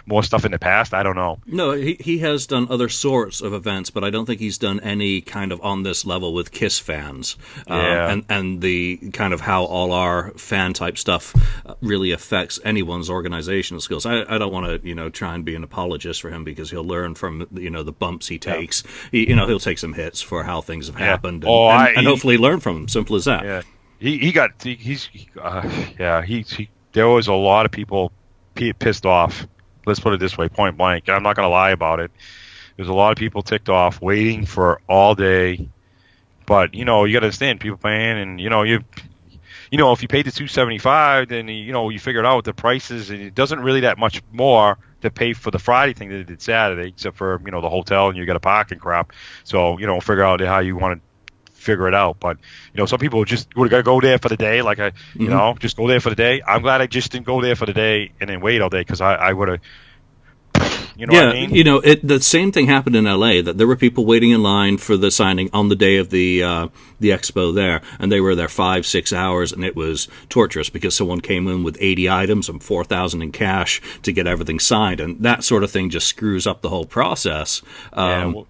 more stuff in the past. I don't know. No, he has done other sorts of events, but I don't think he's done any kind of on this level with Kiss fans. And the kind of how all our fan type stuff really affects anyone's organizational skills. I don't want to, try and be an apologist for him because he'll learn from, the bumps he takes. Yeah. He'll take some hits for how things have happened and hopefully learn from them. Simple as that. Yeah. There was a lot of people pissed off. Let's put it this way, point blank. I'm not going to lie about it. There's a lot of people ticked off, waiting for all day. But you got to understand, people paying, and if you paid the $275, then you figured out the prices, and it doesn't really that much more to pay for the Friday thing that it did Saturday, except for the hotel and you got to park and crap. So figure out how you want to figure it out. But some people just would have go there for the day, just go there for the day. I'm glad I just didn't go there for the day and then wait all day because I would have. What I mean? The same thing happened in L.A. that there were people waiting in line for the signing on the day of the expo there, and they were there 5-6 hours, and it was torturous because someone came in with 80 items and $4,000 in cash to get everything signed, and that sort of thing just screws up the whole process. The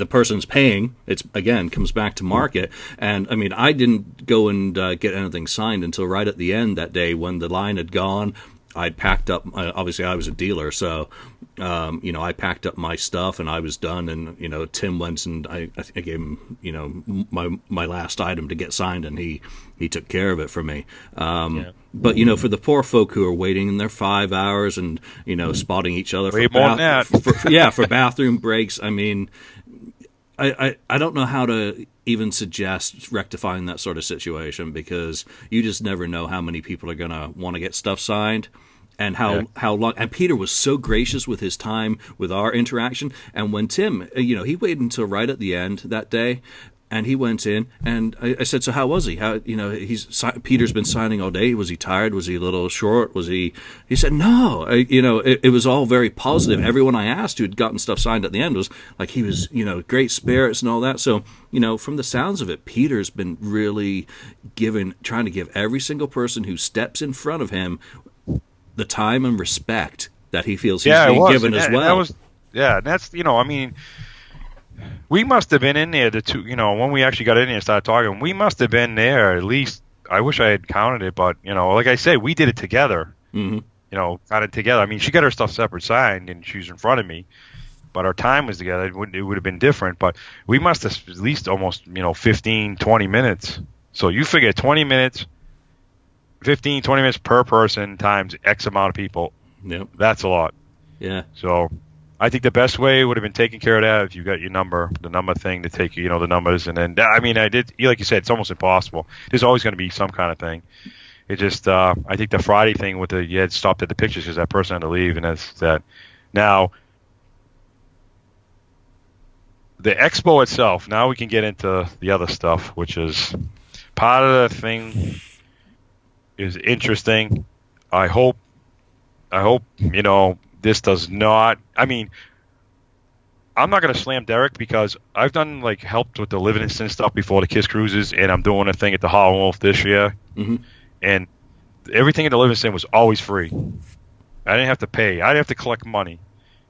person's paying. It's again comes back to market, and I mean I didn't go and get anything signed until right at the end that day when the line had gone. I'd packed up. Obviously, I was a dealer, so I packed up my stuff and I was done. And Tim went and I gave him my last item to get signed, and he took care of it for me. But for the poor folk who are waiting in their 5 hours and spotting each other for bathroom breaks. I mean, I don't know how to even suggest rectifying that sort of situation because you just never know how many people are going to want to get stuff signed and how long. And Peter was so gracious with his time with our interaction. And when Tim, he waited until right at the end that day. And he went in, and I said, "So how was he? Peter's been signing all day. Was he tired? Was he a little short? Was he?" He said, "No. It was all very positive. Everyone I asked who had gotten stuff signed at the end was like he was, great spirits and all that. So, from the sounds of it, Peter's been really trying to give every single person who steps in front of him the time and respect that he feels he's being given as well." And that's we must have been in there when we actually got in there and started talking. We must have been there at least. I wish I had counted it, but like I said, we did it together. Mm-hmm. Got it together. I mean, she got her stuff separate signed, and she was in front of me, but our time was together. It would have been different, but we must have at least almost 15, 20 minutes. So you figure 20 minutes, 15, 20 minutes per person times X amount of people. Yep. That's a lot. Yeah. So I think the best way would have been taking care of that if you got your number, the number thing to take, the numbers. And then, I did, like you said, it's almost impossible. There's always going to be some kind of thing. It just, I think the Friday thing with you had stopped at the pictures because that person had to leave, and that's that. Now, the expo itself, now we can get into the other stuff, which is part of the thing is interesting. I hope, this does not, I mean, I'm not going to slam Derek because I've done, helped with the Livingston stuff before, the Kiss Cruises, and I'm doing a thing at the Hollow Wolf this year. Mm-hmm. And everything at the Livingston was always free. I didn't have to pay. I didn't have to collect money.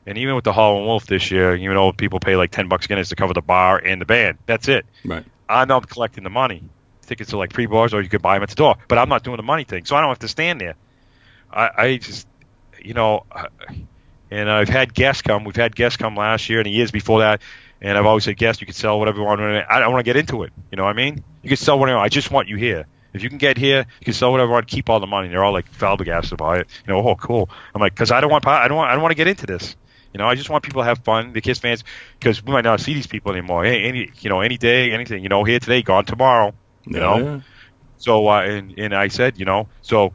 And even with the Hollow Wolf this year, people pay like $10 Guinness to cover the bar and the band. That's it. Right. I'm not collecting the money. Tickets are pre-bars, or you could buy them at the door. But I'm not doing the money thing, so I don't have to stand there. I just, and I've had guests come. We've had guests come last year and the years before that. And I've always said, guests, you can sell whatever you want. I don't want to get into it. You know what I mean? You can sell whatever. I just want you here. If you can get here, you can sell whatever you want. Keep all the money. And they're all flabbergasted about it. Oh, cool. I'm like, because I don't want to get into this. I just want people to have fun, the Kiss fans, because we might not see these people anymore. Hey, any day, anything. Here today, gone tomorrow. Yeah. So and I said, so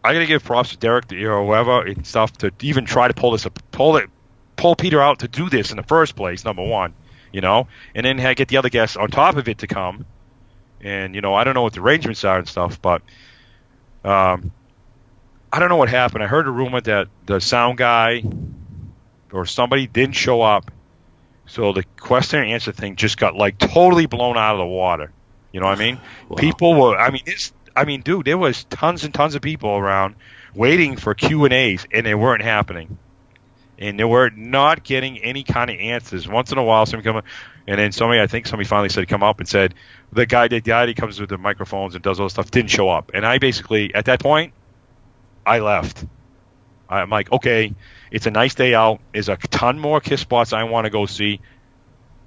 I got to give props to Derek, or whoever and stuff, to even try to pull Peter out to do this in the first place. Number one, and then get the other guests on top of it to come. And I don't know what the arrangements are and stuff, but I don't know what happened. I heard a rumor that the sound guy or somebody didn't show up, so the question and answer thing just got totally blown out of the water. You know what I mean? Wow. People were. Dude, there was tons and tons of people around waiting for Q&As, and they weren't happening. And they were not getting any kind of answers. Once in a while, somebody come up, and then somebody finally said, come up and said, the guy that comes with the microphones and does all this stuff didn't show up. And I basically, at that point, I left. I'm like, okay, it's a nice day out. There's a ton more Kiss spots I want to go see.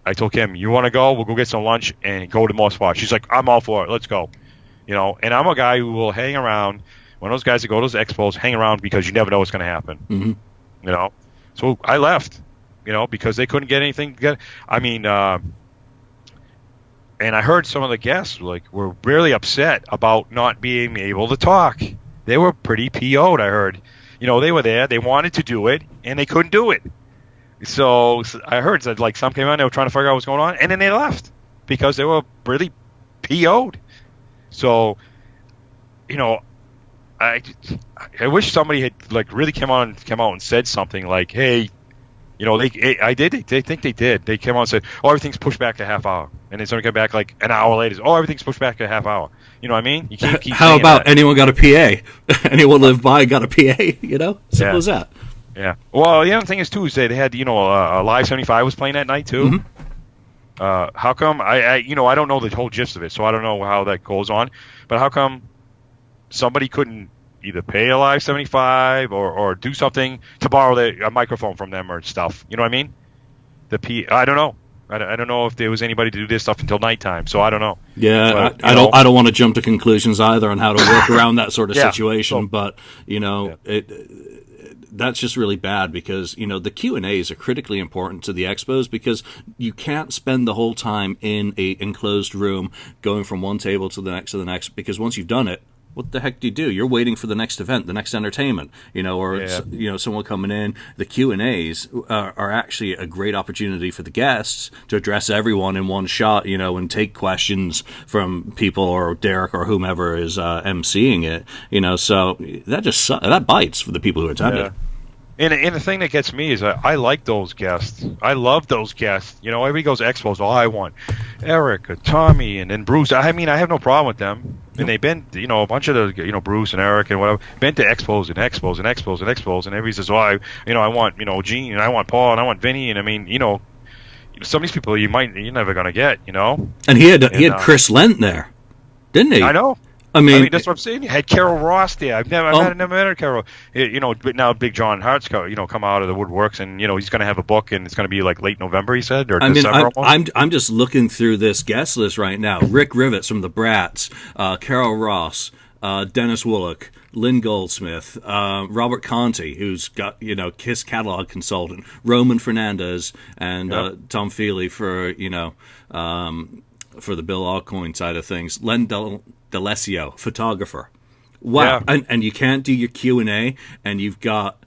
I told Kim, you want to go? We'll go get some lunch and go to more spots. She's like, I'm all for it. Let's go. And I'm a guy who will hang around. One of those guys that go to those expos, hang around because you never know what's going to happen. Mm-hmm. So I left, because they couldn't get anything. And I heard some of the guests were really upset about not being able to talk. They were pretty PO'd, I heard. They were there, they wanted to do it, and they couldn't do it. So I heard that some came on, they were trying to figure out what's going on, and then they left because they were really PO'd. So, I wish somebody had really come out and said something like, hey, they think they did. They came out and said, oh, everything's pushed back to a half hour. And then somebody came back an hour later. Oh, everything's pushed back to a half hour. You know what I mean? You can't keep How about that. anyone got a PA? Anyone live by got a PA, Simple as that. Yeah. Well, the other thing is, too, is they had, a Live 75 was playing that night, too. Mm-hmm. How come, I don't know the whole gist of it, so I don't know how that goes on. But how come somebody couldn't either pay a Live 75 or do something to borrow a microphone from them or stuff? You know what I mean? I don't know. I don't know if there was anybody to do this stuff until nighttime, so I don't know. Yeah, but, I don't want to jump to conclusions either on how to work around that sort of situation, but that's just really bad because the Q&As are critically important to the expos because you can't spend the whole time in a enclosed room going from one table to the next because once you've done it, what the heck do you do? You're waiting for the next event, the next entertainment, someone coming in. The Q&As are actually a great opportunity for the guests to address everyone in one shot, and take questions from people or Derek or whomever is emceeing it, so that bites for the people who attended. Yeah. And the thing that gets me is I like those guests. I love those guests. Everybody goes to expos. I want Eric and Tommy and Bruce. I have no problem with them. And they've been, a bunch of the, Bruce and Eric and whatever, been to expos and expos and expos and expos. And everybody says, I want, Gene and I want Paul and I want Vinny. And some of these people you're never going to get, And he had Chris Lent there, didn't he? I know. I mean, that's what I'm saying. You had Carol Ross there. I've never met Carol. But now Big John Hart's come out of the woodworks, and he's going to have a book, and it's going to be late November. He said, or December. I'm just looking through this guest list right now. Rick Rivets from the Brats, Carol Ross, Dennis Woollick, Lynn Goldsmith, Robert Conti, who's got Kiss catalog consultant, Roman Fernandez, and Tom Feely for for the Bill Alcoin side of things. Len D'Alessio, photographer. Wow. Yeah. And you can't do your Q&A, and you've got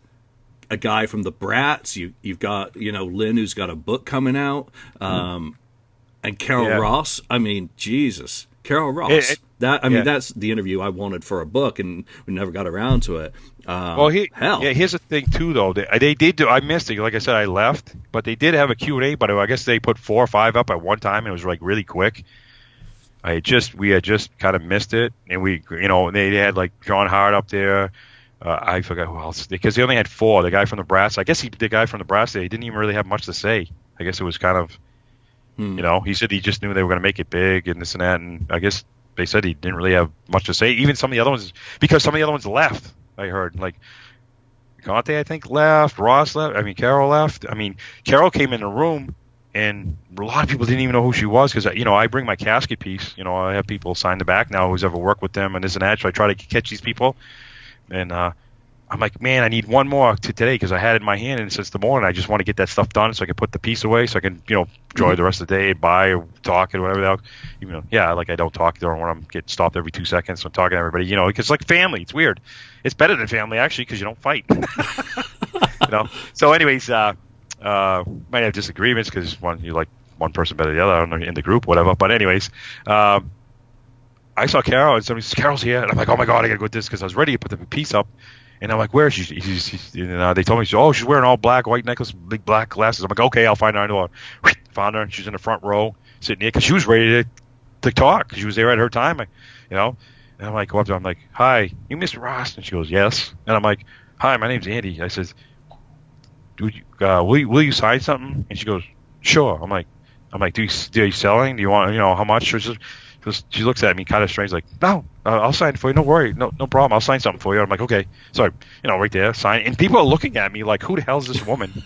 a guy from the Brats. You've got, Lynn, who's got a book coming out, and Carol Ross. I mean, Jesus. Carol Ross. That's the interview I wanted for a book, and we never got around to it. Hell. Yeah, here's the thing, too, though. They did do, I missed it. Like I said, I left, but they did have a Q&A, but I guess they put 4 or 5 up at one time, and it was, like, really quick. We had just kind of missed it, and they had, like, John Harte up there. I forgot who else, because they only had 4. The guy from the Brass, I guess the guy from the Brass, he didn't even really have much to say. I guess it was kind of, he said he just knew they were going to make it big and this and that, and I guess they said he didn't really have much to say. Even some of the other ones, because some of the other ones left, I heard. Like, Harte, I think, left. Ross left. Carol left. Carol came in the room, and a lot of people didn't even know who she was, because, I bring my casket piece. I have people sign the back now who's ever worked with them and this and that, so I try to catch these people. And I'm like, man, I need one more to today, because I had it in my hand and since the morning. I just want to get that stuff done so I can put the piece away, so I can, enjoy the rest of the day, buy or talk and whatever else. I don't talk during when I'm getting stopped every 2 seconds. So I'm talking to everybody, because it's like family. It's weird. It's better than family, actually, because you don't fight. So anyways, might have disagreements because you like one person better than the other. I don't know, in the group, whatever. But anyways, I saw Carol, and somebody says, Carol's here. And I'm like, oh, my God, I got to go with this, because I was ready to put the piece up. And I'm like, where is she? They told me, she's wearing all black, white necklace, big black glasses. I'm like, okay, I'll find her. I know. Found her, and she's in the front row, sitting there, because she was ready to talk, because she was there at her time, And I'm like, go up to her. I'm like, hi, you Mr. Ross? And she goes, yes. And I'm like, hi, my name's Andy. I says, will you sign something? And she goes, sure. I'm like, are you selling? Do you want, how much? She looks at me kind of strange, like, no, I'll sign for you. No worry, no problem. I'll sign something for you. I'm like, okay. So, right there, sign. And people are looking at me like, who the hell is this woman?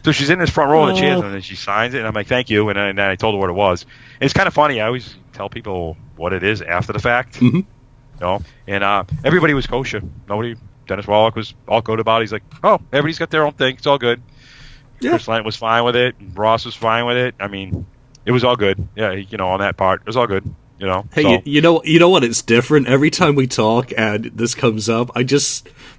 So she's in this front row of the chairs, and then she signs it, and I'm like, thank you. And then I told her what it was. And it's kind of funny. I always tell people what it is after the fact. Mm-hmm. And everybody was kosher. Dennis Wallach was all good about it. He's like, oh, everybody's got their own thing. It's all good. Yeah. Chris Lent was fine with it. Ross was fine with it. It was all good. Yeah, on that part, it was all good. Hey, so. you know what? It's different every time we talk and this comes up.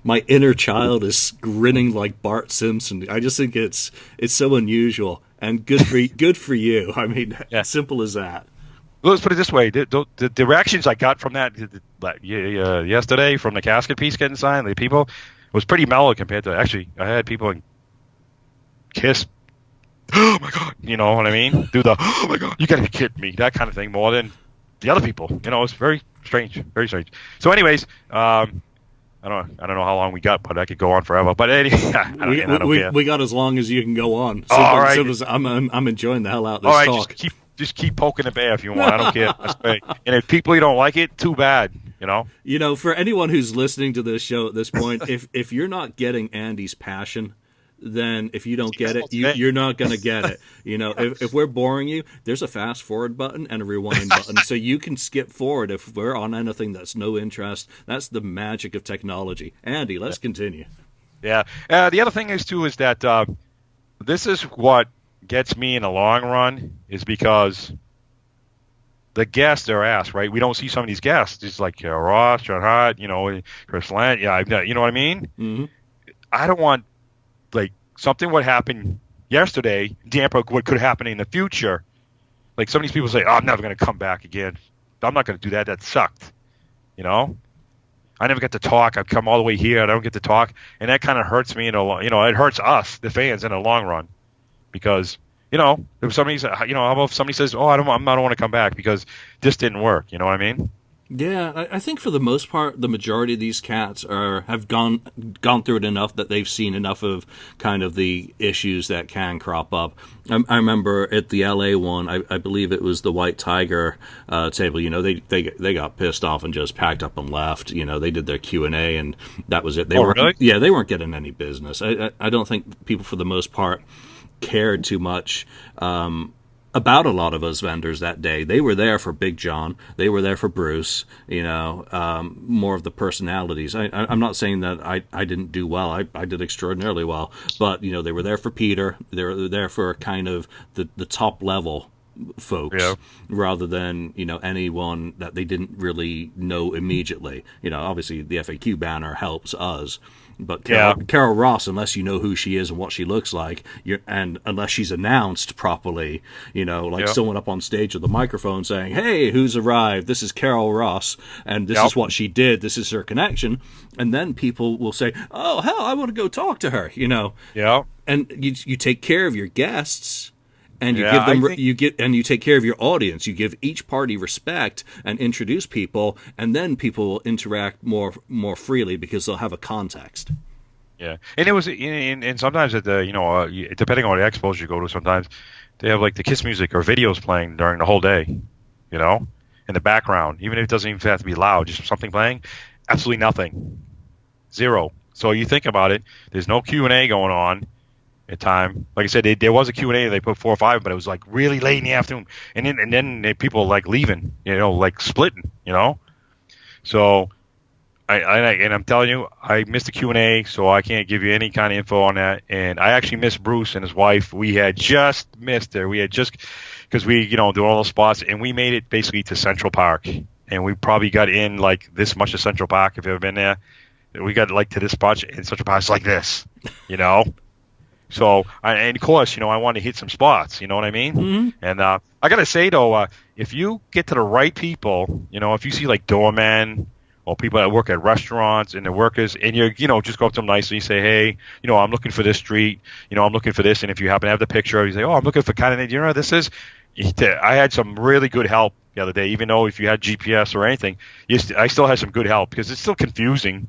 My inner child is grinning like Bart Simpson. I just think it's so unusual and good for you. Simple as that. Well, let's put it this way: the reactions I got from that yesterday from the casket piece getting signed, the people, was pretty mellow compared to. Actually, I had people in Kiss. Oh my God, you know what I mean? Do the oh my God, you gotta be kidding me, that kind of thing, more than the other people. It's very strange, very strange. So, anyways, I don't know how long we got, but I could go on forever. But anyway, I don't care. We got as long as you can go on. All right. I'm enjoying the hell out of this all right, talk. Just keep poking the bear if you want. I don't care. That's great. And if people don't like it, too bad. For anyone who's listening to this show at this point, if you're not getting Andy's passion, then if you don't get it, you're not going to get it. If we're boring you, there's a fast forward button and a rewind button, so you can skip forward if we're on anything that's no interest. That's the magic of technology. Andy, let's continue. Yeah. The other thing is that this is what gets me in the long run, is because the guests are asked, right? We don't see some of these guests. It's like Ross, John Harte, Chris Lent. Yeah, you know what I mean? Mm-hmm. I don't want something what happened yesterday damper what could happen in the future. Like some of these people say, oh, I'm never going to come back again. I'm not going to do that. That sucked. I never get to talk. I've come all the way here. I don't get to talk. And that kind of hurts me. It hurts us, the fans, in the long run. Because, if somebody says, how about if somebody says, oh, I don't want to come back because this didn't work. You know what I mean? Yeah, I think for the most part, the majority of these cats have gone through it enough that they've seen enough of kind of the issues that can crop up. I remember at the LA one, I believe it was the White Tiger table. They got pissed off and just packed up and left. They did their Q&A and that was it. Really? Yeah, they weren't getting any business. I don't think people for the most part cared too much about a lot of us vendors that day. They were there for Big John. They were there for Bruce, more of the personalities. I'm not saying that I didn't do well. I did extraordinarily well. But, they were there for Peter. They were there for kind of the top level folks, Yeah. rather than, anyone that they didn't really know immediately. Obviously the FAQ banner helps us, but Carol Ross, unless you know who she is and what she looks like, and unless she's announced properly, someone up on stage with a microphone saying, "Hey, who's arrived? This is Carol Ross, and this is what she did. This is her connection," and then people will say, "Oh, hell, I want to go talk to her." Yeah. And you take care of your guests. And you give them, you take care of your audience. You give each party respect and introduce people, and then people will interact more freely because they'll have a context. Yeah, and it was, and sometimes at the, depending on the expos you go to, sometimes they have like the Kiss music or videos playing during the whole day, in the background, even if it doesn't even have to be loud, just something playing. Absolutely nothing, zero. So you think about it, there's no Q&A going on. At time, like I said, there was a Q&A. They put 4 or 5, but it was like really late in the afternoon, and then people like leaving, like splitting, So I'm telling you, I missed the Q&A, so I can't give you any kind of info on that. And I actually missed Bruce and his wife. We had just missed her. We had just because we do all those spots, and we made it basically to Central Park, and we probably got in like this much of Central Park. If you've ever been there, we got like to this spot, and Central Park's like this, So, and of course, I want to hit some spots, you know what I mean? Mm-hmm. And I got to say, though, if you get to the right people, if you see like doormen or people that work at restaurants and they're workers, and you just go up to them nicely, say, "Hey, I'm looking for this street, I'm looking for this," and if you happen to have the picture, you say, "Oh, I'm looking for kind of, what this is?" I had some really good help the other day, even though if you had GPS or anything, I still had some good help because it's still confusing,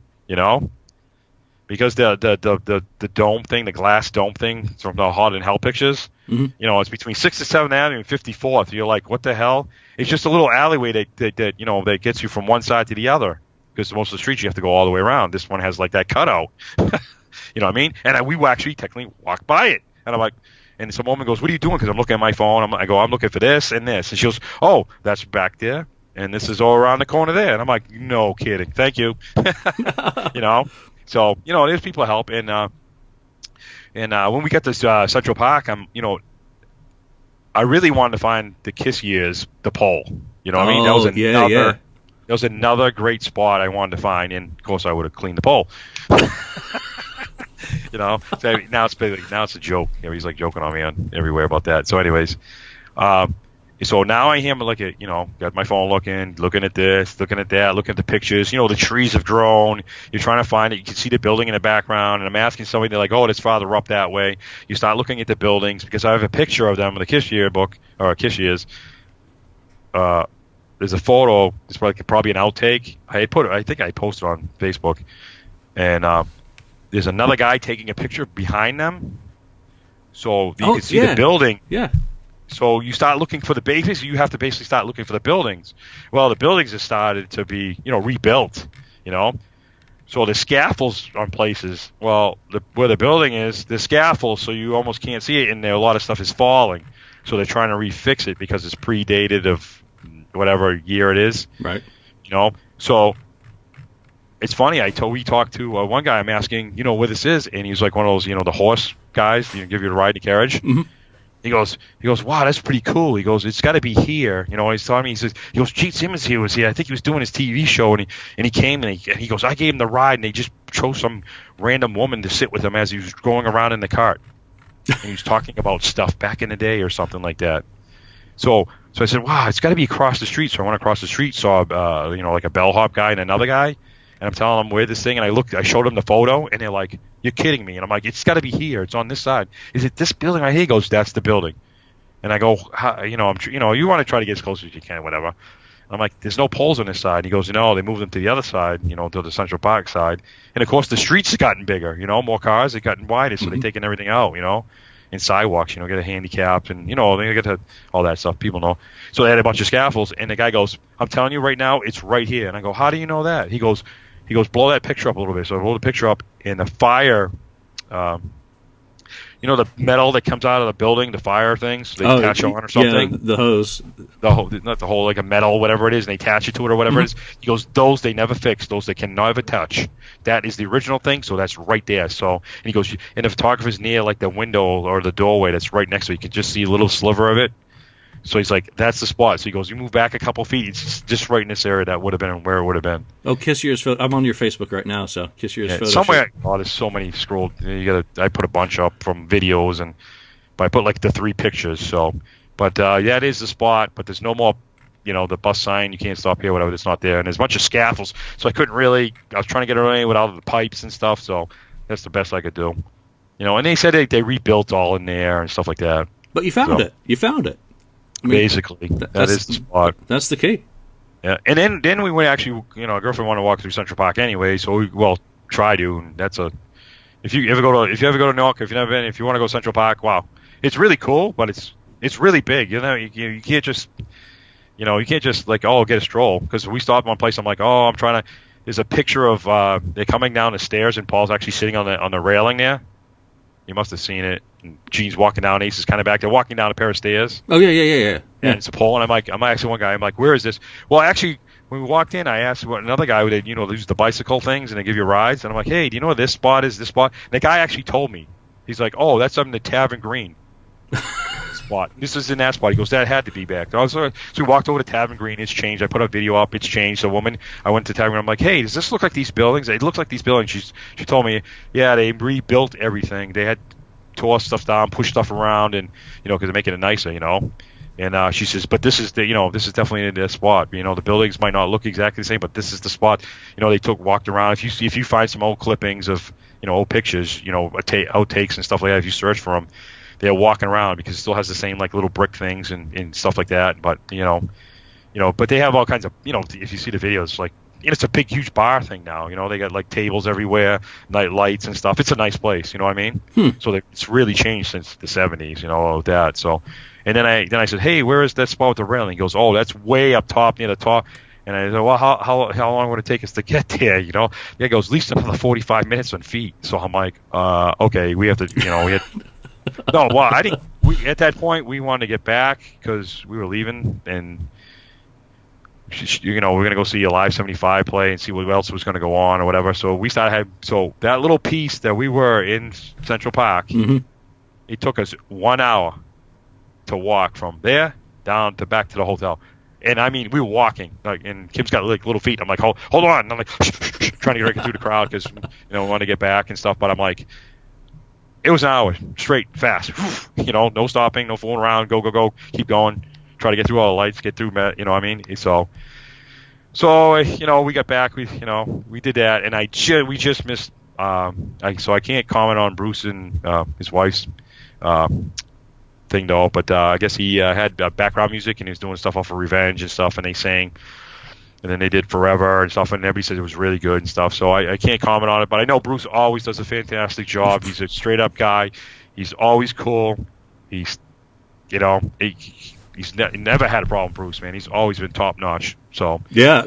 Because the dome thing, the glass dome thing from the Harte and Hell pictures, it's between 6th and 7th Avenue and 54th. You're like, what the hell? It's just a little alleyway that gets you from one side to the other. Because most of the streets you have to go all the way around. This one has like that cutout. You know what I mean? And we actually technically walked by it. And I'm like, and some woman goes, "What are you doing?" Because I'm looking at my phone. I go, "I'm looking for this and this." And she goes, "Oh, that's back there. And this is all around the corner there." And I'm like, "No kidding. Thank you." So, there's people to help, and when we got this Central Park, I really wanted to find the Kiss years, the pole. You know what I mean? That was another great spot I wanted to find, and of course I would have cleaned the pole. So now it's a joke. He's like joking on me everywhere about that. So, anyways, so now I am like got my phone looking at this, looking at that, looking at the pictures. The trees have grown. You're trying to find it. You can see the building in the background. And I'm asking somebody, they're like, "Oh, it's farther up that way." You start looking at the buildings because I have a picture of them in the Kiss yearbook or Kiss years. There's a photo. It's probably an outtake. I think I posted on Facebook, and there's another guy taking a picture behind them, so you can see the building. Yeah. So you start looking for the bases. You have to basically start looking for the buildings. Well, the buildings have started to be, rebuilt. So the scaffolds on places. Well, where the building is, the scaffolds, so you almost can't see it, and there a lot of stuff is falling. So they're trying to refix it because it's predated of whatever year it is. Right. So it's funny. We talked to one guy. I'm asking, where this is, and he's like one of those, the horse guys. Give you a ride in the carriage. Mm-hmm. He goes, "Wow, that's pretty cool." He goes, "It's got to be here." He's telling me, he goes, "Gene Simmons here was here. I think he was doing his TV show, and he came, and he goes, I gave him the ride, and they just chose some random woman to sit with him as he was going around in the cart, and he was talking about stuff back in the day or something like that." So I said, "Wow, it's got to be across the street." So I went across the street, saw like a bellhop guy and another guy. And I'm telling them where this thing, and I showed them the photo, and they're like, "You're kidding me?" And I'm like, "It's got to be here. It's on this side. Is it this building right here?" He goes, "That's the building." And I go, you want to try to get as close as you can, whatever. And I'm like, "There's no poles on this side." He goes, "No, they moved them to the other side, to the Central Park side." And of course, the streets have gotten bigger, more cars have gotten wider, so they're taking everything out, and sidewalks, get a handicap, and they get all that stuff. People know. So they had a bunch of scaffolds, and the guy goes, "I'm telling you right now, it's right here." And I go, "How do you know that?" He goes, "Blow that picture up a little bit." So I blow the picture up, and the fire, the metal that comes out of the building, the fire things, they attach on or something. Yeah, the hose. Not the whole, like a metal, whatever it is, and they attach it to it or whatever it is. He goes, "Those they never fix. Those they can never touch. That is the original thing, so that's right there." So, and he goes, and the photographer's near, like, the window or the doorway that's right next to it. You can just see a little sliver of it. So he's like, that's the spot. So he goes, you move back a couple feet, it's just right in this area that would have been where it would have been. Oh, Kiss Yours photo. I'm on your Facebook right now, so Kiss Yours photo. Somewhere, there's so many scrolled. I put a bunch up from videos, but I put like the 3 pictures. So, but yeah, it is the spot. But there's no more, the bus sign. You can't stop here, whatever. It's not there. And there's a bunch of scaffolds, so I couldn't really. I was trying to get away with all the pipes and stuff. So that's the best I could do. And they said they rebuilt all in there and stuff like that. But you found it. You found it. I mean, basically, that is the spot. That's the key. Yeah, and then we went actually. Our girlfriend wanted to walk through Central Park anyway, so we try to. And that's if you ever go to New York, if you've never been, if you want to go to Central Park, wow, it's really cool, but it's really big. You can't just like get a stroll, because we stopped one place. I'm like, I'm trying to. There's a picture of they're coming down the stairs and Paul's actually sitting on the railing there. You must have seen it. And Gene's walking down. Ace is kind of back. They're walking down a pair of stairs. Oh, yeah. And it's a pole. And I'm asking one guy, I'm like, where is this? Well, actually, when we walked in, I asked another guy who did, use the bicycle things and they give you rides. And I'm like, hey, do you know where this spot is? This spot? And the guy actually told me. He's like, oh, that's up in the Tavern Green spot. This is in that spot. He goes, that had to be back. So we walked over to Tavern Green. It's changed. I put a video up. It's changed. The woman, I went to Tavern Green. I'm like, hey, does this look like these buildings? It looks like these buildings. She told me, yeah, they rebuilt everything. They had tore stuff down, push stuff around, and because they're making it nicer, And she says, but this is this is definitely the spot. The buildings might not look exactly the same, but this is the spot. They walked around. If you find some old clippings of old pictures, outtakes and stuff like that, if you search for them, they're walking around because it still has the same like little brick things and stuff like that. But but they have all kinds of if you see the videos, like. It's a big, huge bar thing now. They got like tables everywhere, night lights and stuff. It's a nice place. You know what I mean? So it's really changed since the 70s. All of that. So, and then I said, hey, where is that spot with the railing? He goes, oh, that's way up top near the top. And I said, well, how long would it take us to get there? Yeah, he goes, at least another 45 minutes on feet. So I'm like, okay, we have to, we had. No, well, I think at that point we wanted to get back because we were leaving and. We're gonna go see a Live 75 play and see what else was gonna go on or whatever. So we started. So that little piece that we were in Central Park, it took us 1 hour to walk from there down to back to the hotel. And I mean, we were walking, and Kim's got like little feet. I'm like, hold on. And I'm like trying to get right through the crowd because we want to get back and stuff. But I'm like, it was an hour straight, fast. No stopping, no fooling around. Go, keep going. Try to get through all the lights, get through, what I mean? So we got back, we did that, and we just missed, so I can't comment on Bruce and his wife's thing, though, but I guess he had background music, and he was doing stuff off of Revenge and stuff, and they sang, and then they did Forever and stuff, and everybody said it was really good and stuff, so I can't comment on it, but I know Bruce always does a fantastic job. He's a straight-up guy. He's always cool. He's, He's never had a problem, Bruce, man. He's always been top notch. So yeah,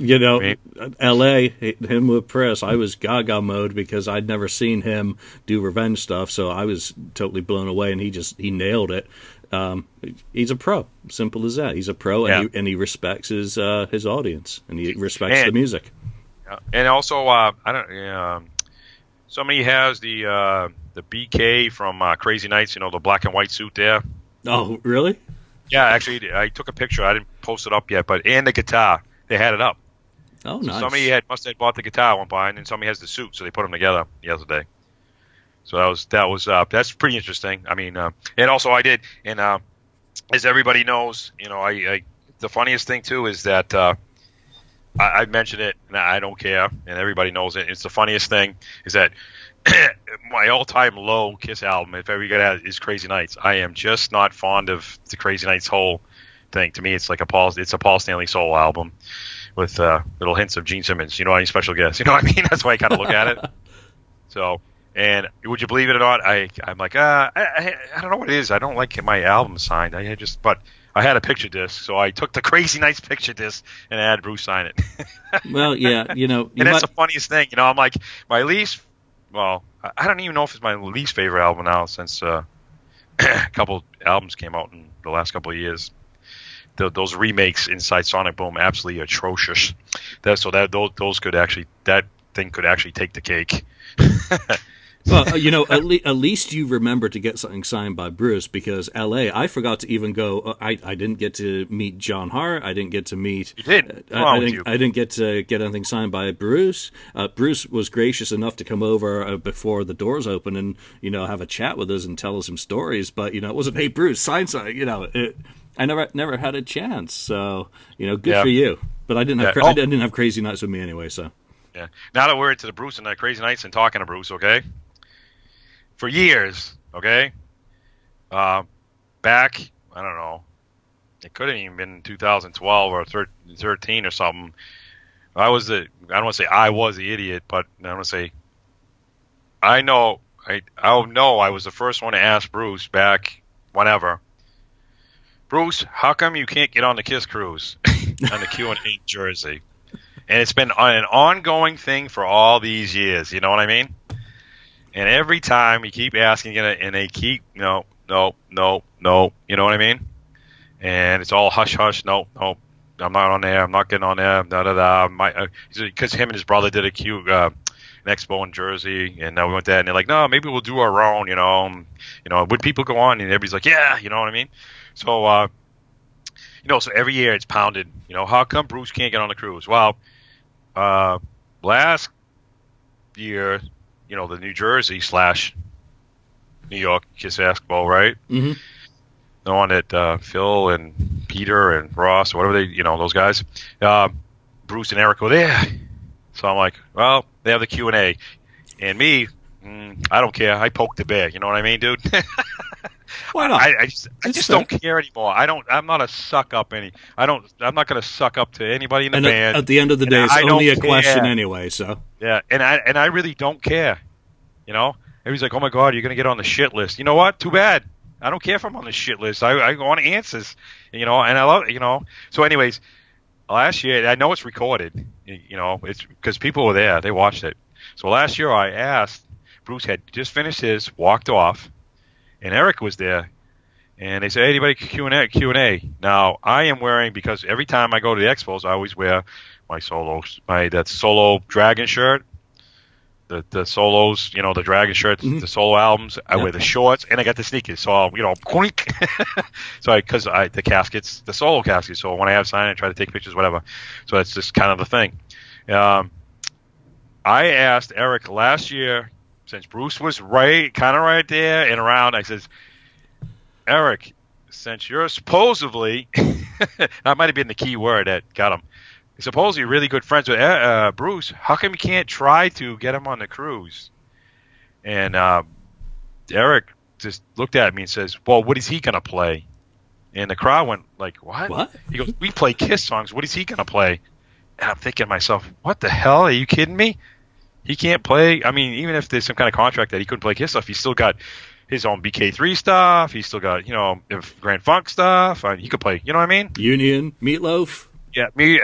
L.A. him with Criss, I was gaga mode because I'd never seen him do Revenge stuff, so I was totally blown away, and he nailed it. He's a pro, simple as that. He's a pro, and he respects his audience, and he respects the music. And also, somebody has the BK from Crazy Nights, the black and white suit there. Oh, really? Yeah, actually, I took a picture. I didn't post it up yet, and the guitar, they had it up. Oh, so nice. Somebody must have bought the guitar one by, and then somebody has the suit, so they put them together the other day. So that's pretty interesting. I mean, and also I did, and as everybody knows, I the funniest thing too is that I mentioned it, and I don't care, and everybody knows it. It's the funniest thing is that. My all-time low Kiss album, if ever you got is Crazy Nights. I am just not fond of the Crazy Nights whole thing. To me, it's like a Paul Stanley soul album with little hints of Gene Simmons. Any special guests. You know what I mean? That's why I kind of look at it. So, and would you believe it or not? I'm like, I don't know what it is. I don't like my album signed. But I had a picture disc, so I took the Crazy Nights picture disc and I had Bruce sign it. Well, yeah, and that's the funniest thing. I'm like, my least. Well, I don't even know if it's my least favorite album now since a couple albums came out in the last couple of years. Those remakes inside Sonic Boom absolutely atrocious. That thing could actually take the cake. Well, at least you remember to get something signed by Bruce, because L.A., I forgot to even go. I didn't get to meet John Harte. I didn't get to meet. You did. I didn't get to get anything signed by Bruce. Bruce was gracious enough to come over before the doors open and have a chat with us and tell us some stories. But it wasn't, hey Bruce, sign something. I never had a chance. So good for you. But I didn't have I didn't have crazy nights with me anyway. So yeah. Now that we're into the Bruce and the crazy nights and talking to Bruce, okay. For years, okay, back, I don't know, it could have even been 2012 or 13 or something. I don't want to say I was the idiot, but I want to say I was the first one to ask Bruce back whenever, Bruce, how come you can't get on the Kiss cruise on the Q&A Jersey? And it's been an ongoing thing for all these years, you know what I mean? And every time you keep asking it, and they keep, no, you know what I mean? And it's all hush, no, I'm not on there, I'm not getting on there, because him and his brother did an expo in Jersey, and we went there, and they're like, no, maybe we'll do our own, would people go on? And everybody's like, yeah, you know what I mean? So, so every year it's pounded, how come Bruce can't get on the cruise? Well, last year, the New Jersey / New York KISS Expo, right? Mm-hmm. The one that Phil and Peter and Ross, or whatever those guys, Bruce and Eric were there. So I'm like, well, they have the Q&A. And me, I don't care. I poke the bear. You know what I mean, dude? Why not? I just don't care anymore. I'm not a suck up I'm not going to suck up to anybody in the band. At the end of the day, it's only a question anyway. So yeah, and I really don't care. Everybody's like, oh my God, you're going to get on the shit list. You know what? Too bad. I don't care if I'm on the shit list. I want answers. And I love it. So, anyways, last year, I know it's recorded. It's because people were there. They watched it. So last year, I asked. Bruce had just finished his, walked off, and Eric was there. And they said, hey, anybody Q&A. Now, I am wearing, because every time I go to the expos, I always wear my that solo Dragon shirt, the solos, the Dragon shirts, the solo albums. I wear the shorts, and I got the sneakers. So, quick. So, because the caskets, the solo caskets. So when I have signed, I try to take pictures, whatever. So that's just kind of the thing. I asked Eric last year, since Bruce was kind of right there and around, I says, Eric, since you're supposedly, that might have been the key word that got him, supposedly really good friends with Bruce, how come you can't try to get him on the cruise? And Eric just looked at me and says, well, what is he going to play? And the crowd went like, what? He goes, we play Kiss songs. What is he going to play? And I'm thinking to myself, what the hell? Are you kidding me? He can't play. I mean, even if there's some kind of contract that he couldn't play Kiss stuff, he's still got his own BK3 stuff. He's still got, Grand Funk stuff. He could play, you know what I mean? Union, Meatloaf. Yeah, you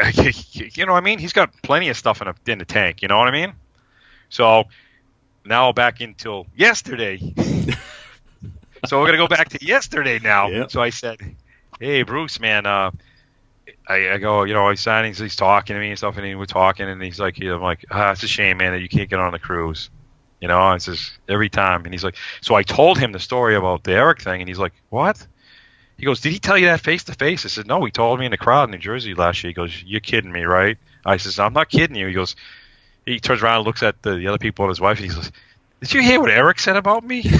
know what I mean? He's got plenty of stuff in the tank, you know what I mean? So now back until yesterday. So we're going to go back to yesterday now. Yep. So I said, hey, Bruce, man, I go, he's signing, he's talking to me and stuff, and we're talking, and he's like, I'm like, it's a shame, man, that you can't get on the cruise. It's just every time. And he's like, so I told him the story about the Eric thing, and he's like, what? He goes, did he tell you that face to face? I said, no, he told me in the crowd in New Jersey last year. He goes, you're kidding me, right? I says, I'm not kidding you. He goes, he turns around and looks at the other people and his wife, and he goes, did you hear what Eric said about me?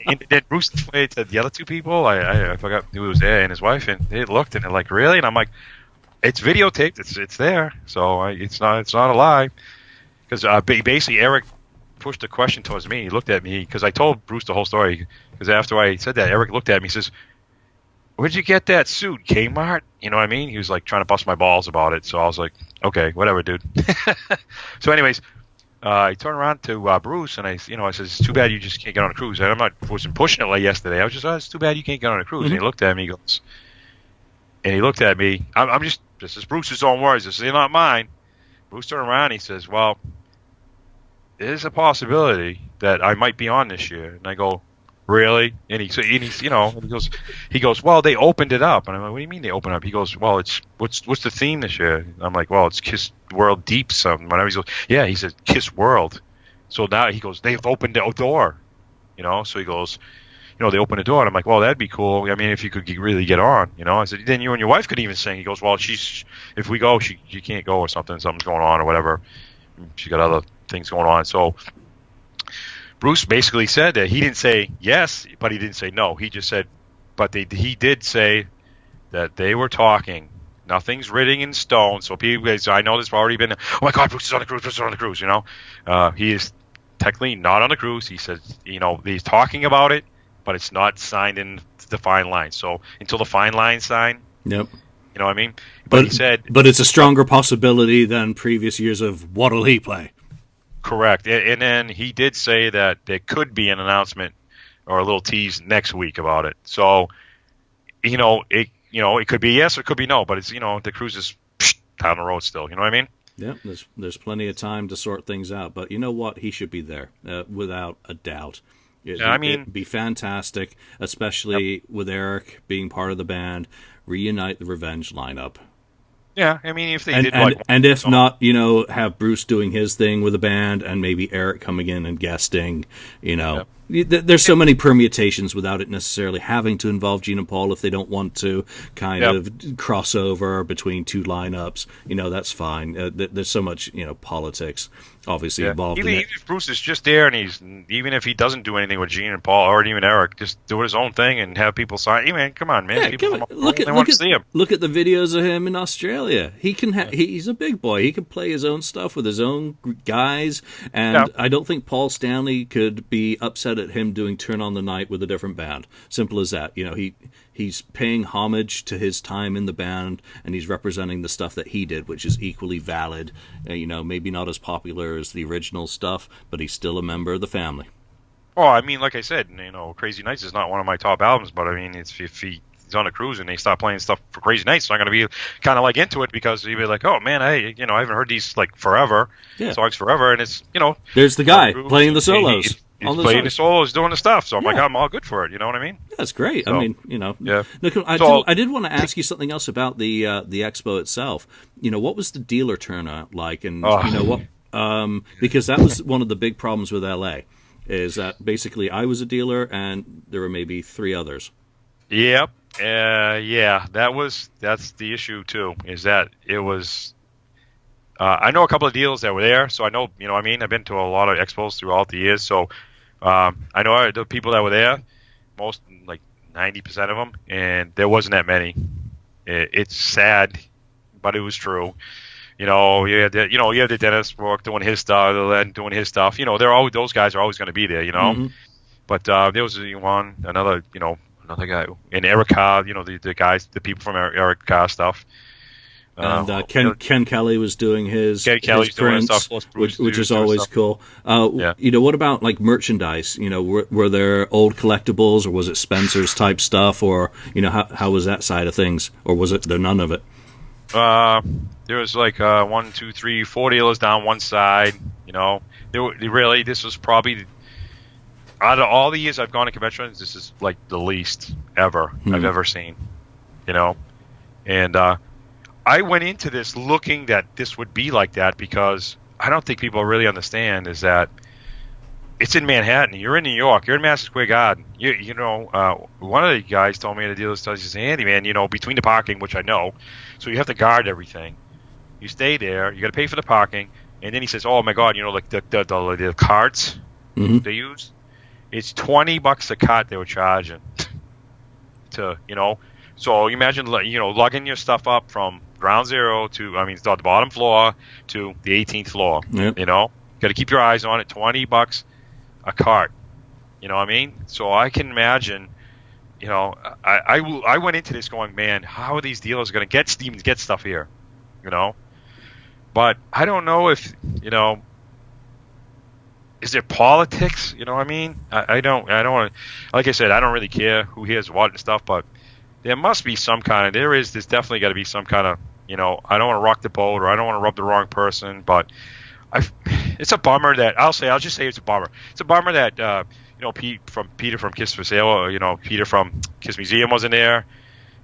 And then Bruce explained to the other two people, I forgot who was there, and his wife, and they looked, and they're like, really? And I'm like, it's videotaped, it's there, so it's not a lie. Because basically Eric pushed a question towards me. He looked at me, because I told Bruce the whole story, because after I said that, Eric looked at me, he says, where'd you get that suit, Kmart? You know what I mean? He was like trying to bust my balls about it, so I was like, okay, whatever, dude. So anyways, I turned around to Bruce, and I said, it's too bad you just can't get on a cruise. And wasn't pushing it like yesterday. I was just, it's too bad you can't get on a cruise. Mm-hmm. And he looked at me, he looked at me. I'm just, this is Bruce's own words. This is not mine. Bruce turned around, and he says, well, there's a possibility that I might be on this year. And I go, really? And he's, he goes, well, they opened it up. And I'm like, what do you mean they opened up? He goes, well, it's what's the theme this year? And I'm like, well, it's Kiss World Deep something. Whatever. He goes, yeah. He said Kiss World. So now he goes, they've opened the door, So he goes, they opened the door, and I'm like, well, that'd be cool. I mean, if you could really get on, I said, then you and your wife could even sing. He goes, well, if we go, she can't go or something's going on or whatever. She got other things going on. So Bruce basically said that he didn't say yes, but he didn't say no. He just said, but he did say that they were talking. Nothing's written in stone. So people, I know there's already been, oh my God, Bruce is on the cruise. Bruce is on the cruise. He is technically not on the cruise. He says, he's talking about it, but it's not signed in the fine line. So until the fine line sign, yep. You know what I mean? But he said, but it's a stronger possibility than previous years of what'll he play. Correct. And then he did say that there could be an announcement or a little tease next week about it. So, it could be yes or it could be no, but it's, the cruise is down the road still. You know what I mean? Yeah, there's plenty of time to sort things out. But you know what? He should be there, without a doubt. It'd be fantastic, especially with Eric being part of the band, reunite the Revenge lineup. Yeah, I mean, if they did and if not, have Bruce doing his thing with the band and maybe Eric coming in and guesting, Yep. There's so many permutations without it necessarily having to involve Gene and Paul if they don't want to kind of crossover between two lineups. That's fine. There's so much, politics obviously involved in it. Even if Bruce is just there and even if he doesn't do anything with Gene and Paul or even Eric, just do his own thing and have people sign. Man, come on, man. Yeah, people look at the videos of him in Australia. He can he's a big boy. He can play his own stuff with his own guys, and I don't think Paul Stanley could be upset at him doing Turn on the Night with a different band. Simple as that. He's paying homage to his time in the band, and he's representing the stuff that he did, which is equally valid. Maybe not as popular as the original stuff, but he's still a member of the family. Well, I mean, like I said, Crazy Nights is not one of my top albums, but I mean, if he's on a cruise and they start playing stuff for Crazy Nights, so I'm going to be kind of like into it because you'll be like, oh man, I haven't heard these like forever songs forever, and it's there's the guy playing the solos. He's playing the solos, doing the stuff, so I'm like, I'm all good for it. You know what I mean? That's great. So, I mean, Yeah. I did want to ask you something else about the expo itself. What was the dealer turnout like, and what? Because that was one of the big problems with LA, is that basically I was a dealer and there were maybe 3 others. Yep. That's the issue too. Is that it was. I know a couple of dealers that were there, so I know, I've been to a lot of expos throughout the years, so I know the people that were there, most, like 90% of them, and there wasn't that many. It's sad, but it was true. You have the Dennis Brooke doing his stuff, the Len doing his stuff. Those guys are always going to be there, Mm-hmm. But there was another guy, and Eric Carr, the guys, the people from Eric Carr stuff. And Ken Kelly was doing his prints, stuff, which is always cool. What about like merchandise? Were there old collectibles, or was it Spencer's type stuff, or how was that side of things, or was it there none of it? There was like 1, 2, 3, 4 dealers down one side. This was probably out of all the years I've gone to conventions, this is like the least ever I've ever seen. And I went into this looking that this would be like that because I don't think people really understand is that it's in Manhattan. You're in New York. You're in Madison Square Garden. One of the guys told me at the dealer's he says, Andy, man, between the parking, which I know, so you have to guard everything. You stay there. You got to pay for the parking. And then he says, oh, my God, like the carts they use, it's $20 a cart they were charging to, So you imagine, lugging your stuff up from ground zero to, the bottom floor to the 18th floor. Yep. Got to keep your eyes on it. $20 a cart. You know what I mean? So I can imagine. I went into this going, man, how are these dealers going to get stuff here? But I don't know if is there politics? You know what I mean? I don't want to. Like I said, I don't really care who hears what and stuff, but. There must be some kind of, there's definitely got to be some kind of, I don't want to rock the boat or I don't want to rub the wrong person, but it's a bummer that, I'll just say it's a bummer. It's a bummer that, Peter from Kiss for Sale, or, Peter from Kiss Museum wasn't there.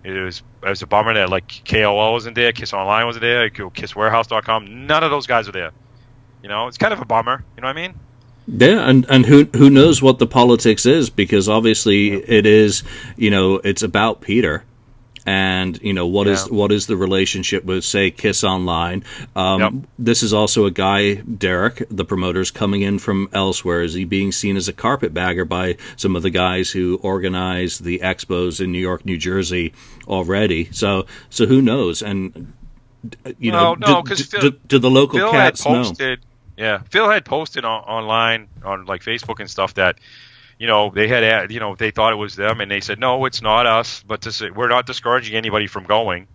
It was a bummer that, like, KOL wasn't there, Kiss Online wasn't there, KissWarehouse.com, none of those guys were there. It's kind of a bummer, you know what I mean? Yeah, and who knows what the politics is, because obviously it is, it's about Peter. And what is the relationship with, say, Kiss Online? Yep. This is also a guy, Derek, the promoter's coming in from elsewhere. Is he being seen as a carpetbagger by some of the guys who organize the expos in New York, New Jersey already? So who knows? And No, because do the local Phil cats had know? posted. Yeah, Phil had posted online on like Facebook and stuff that they had, they thought it was them, and they said, no, it's not us, but we're not discouraging anybody from going.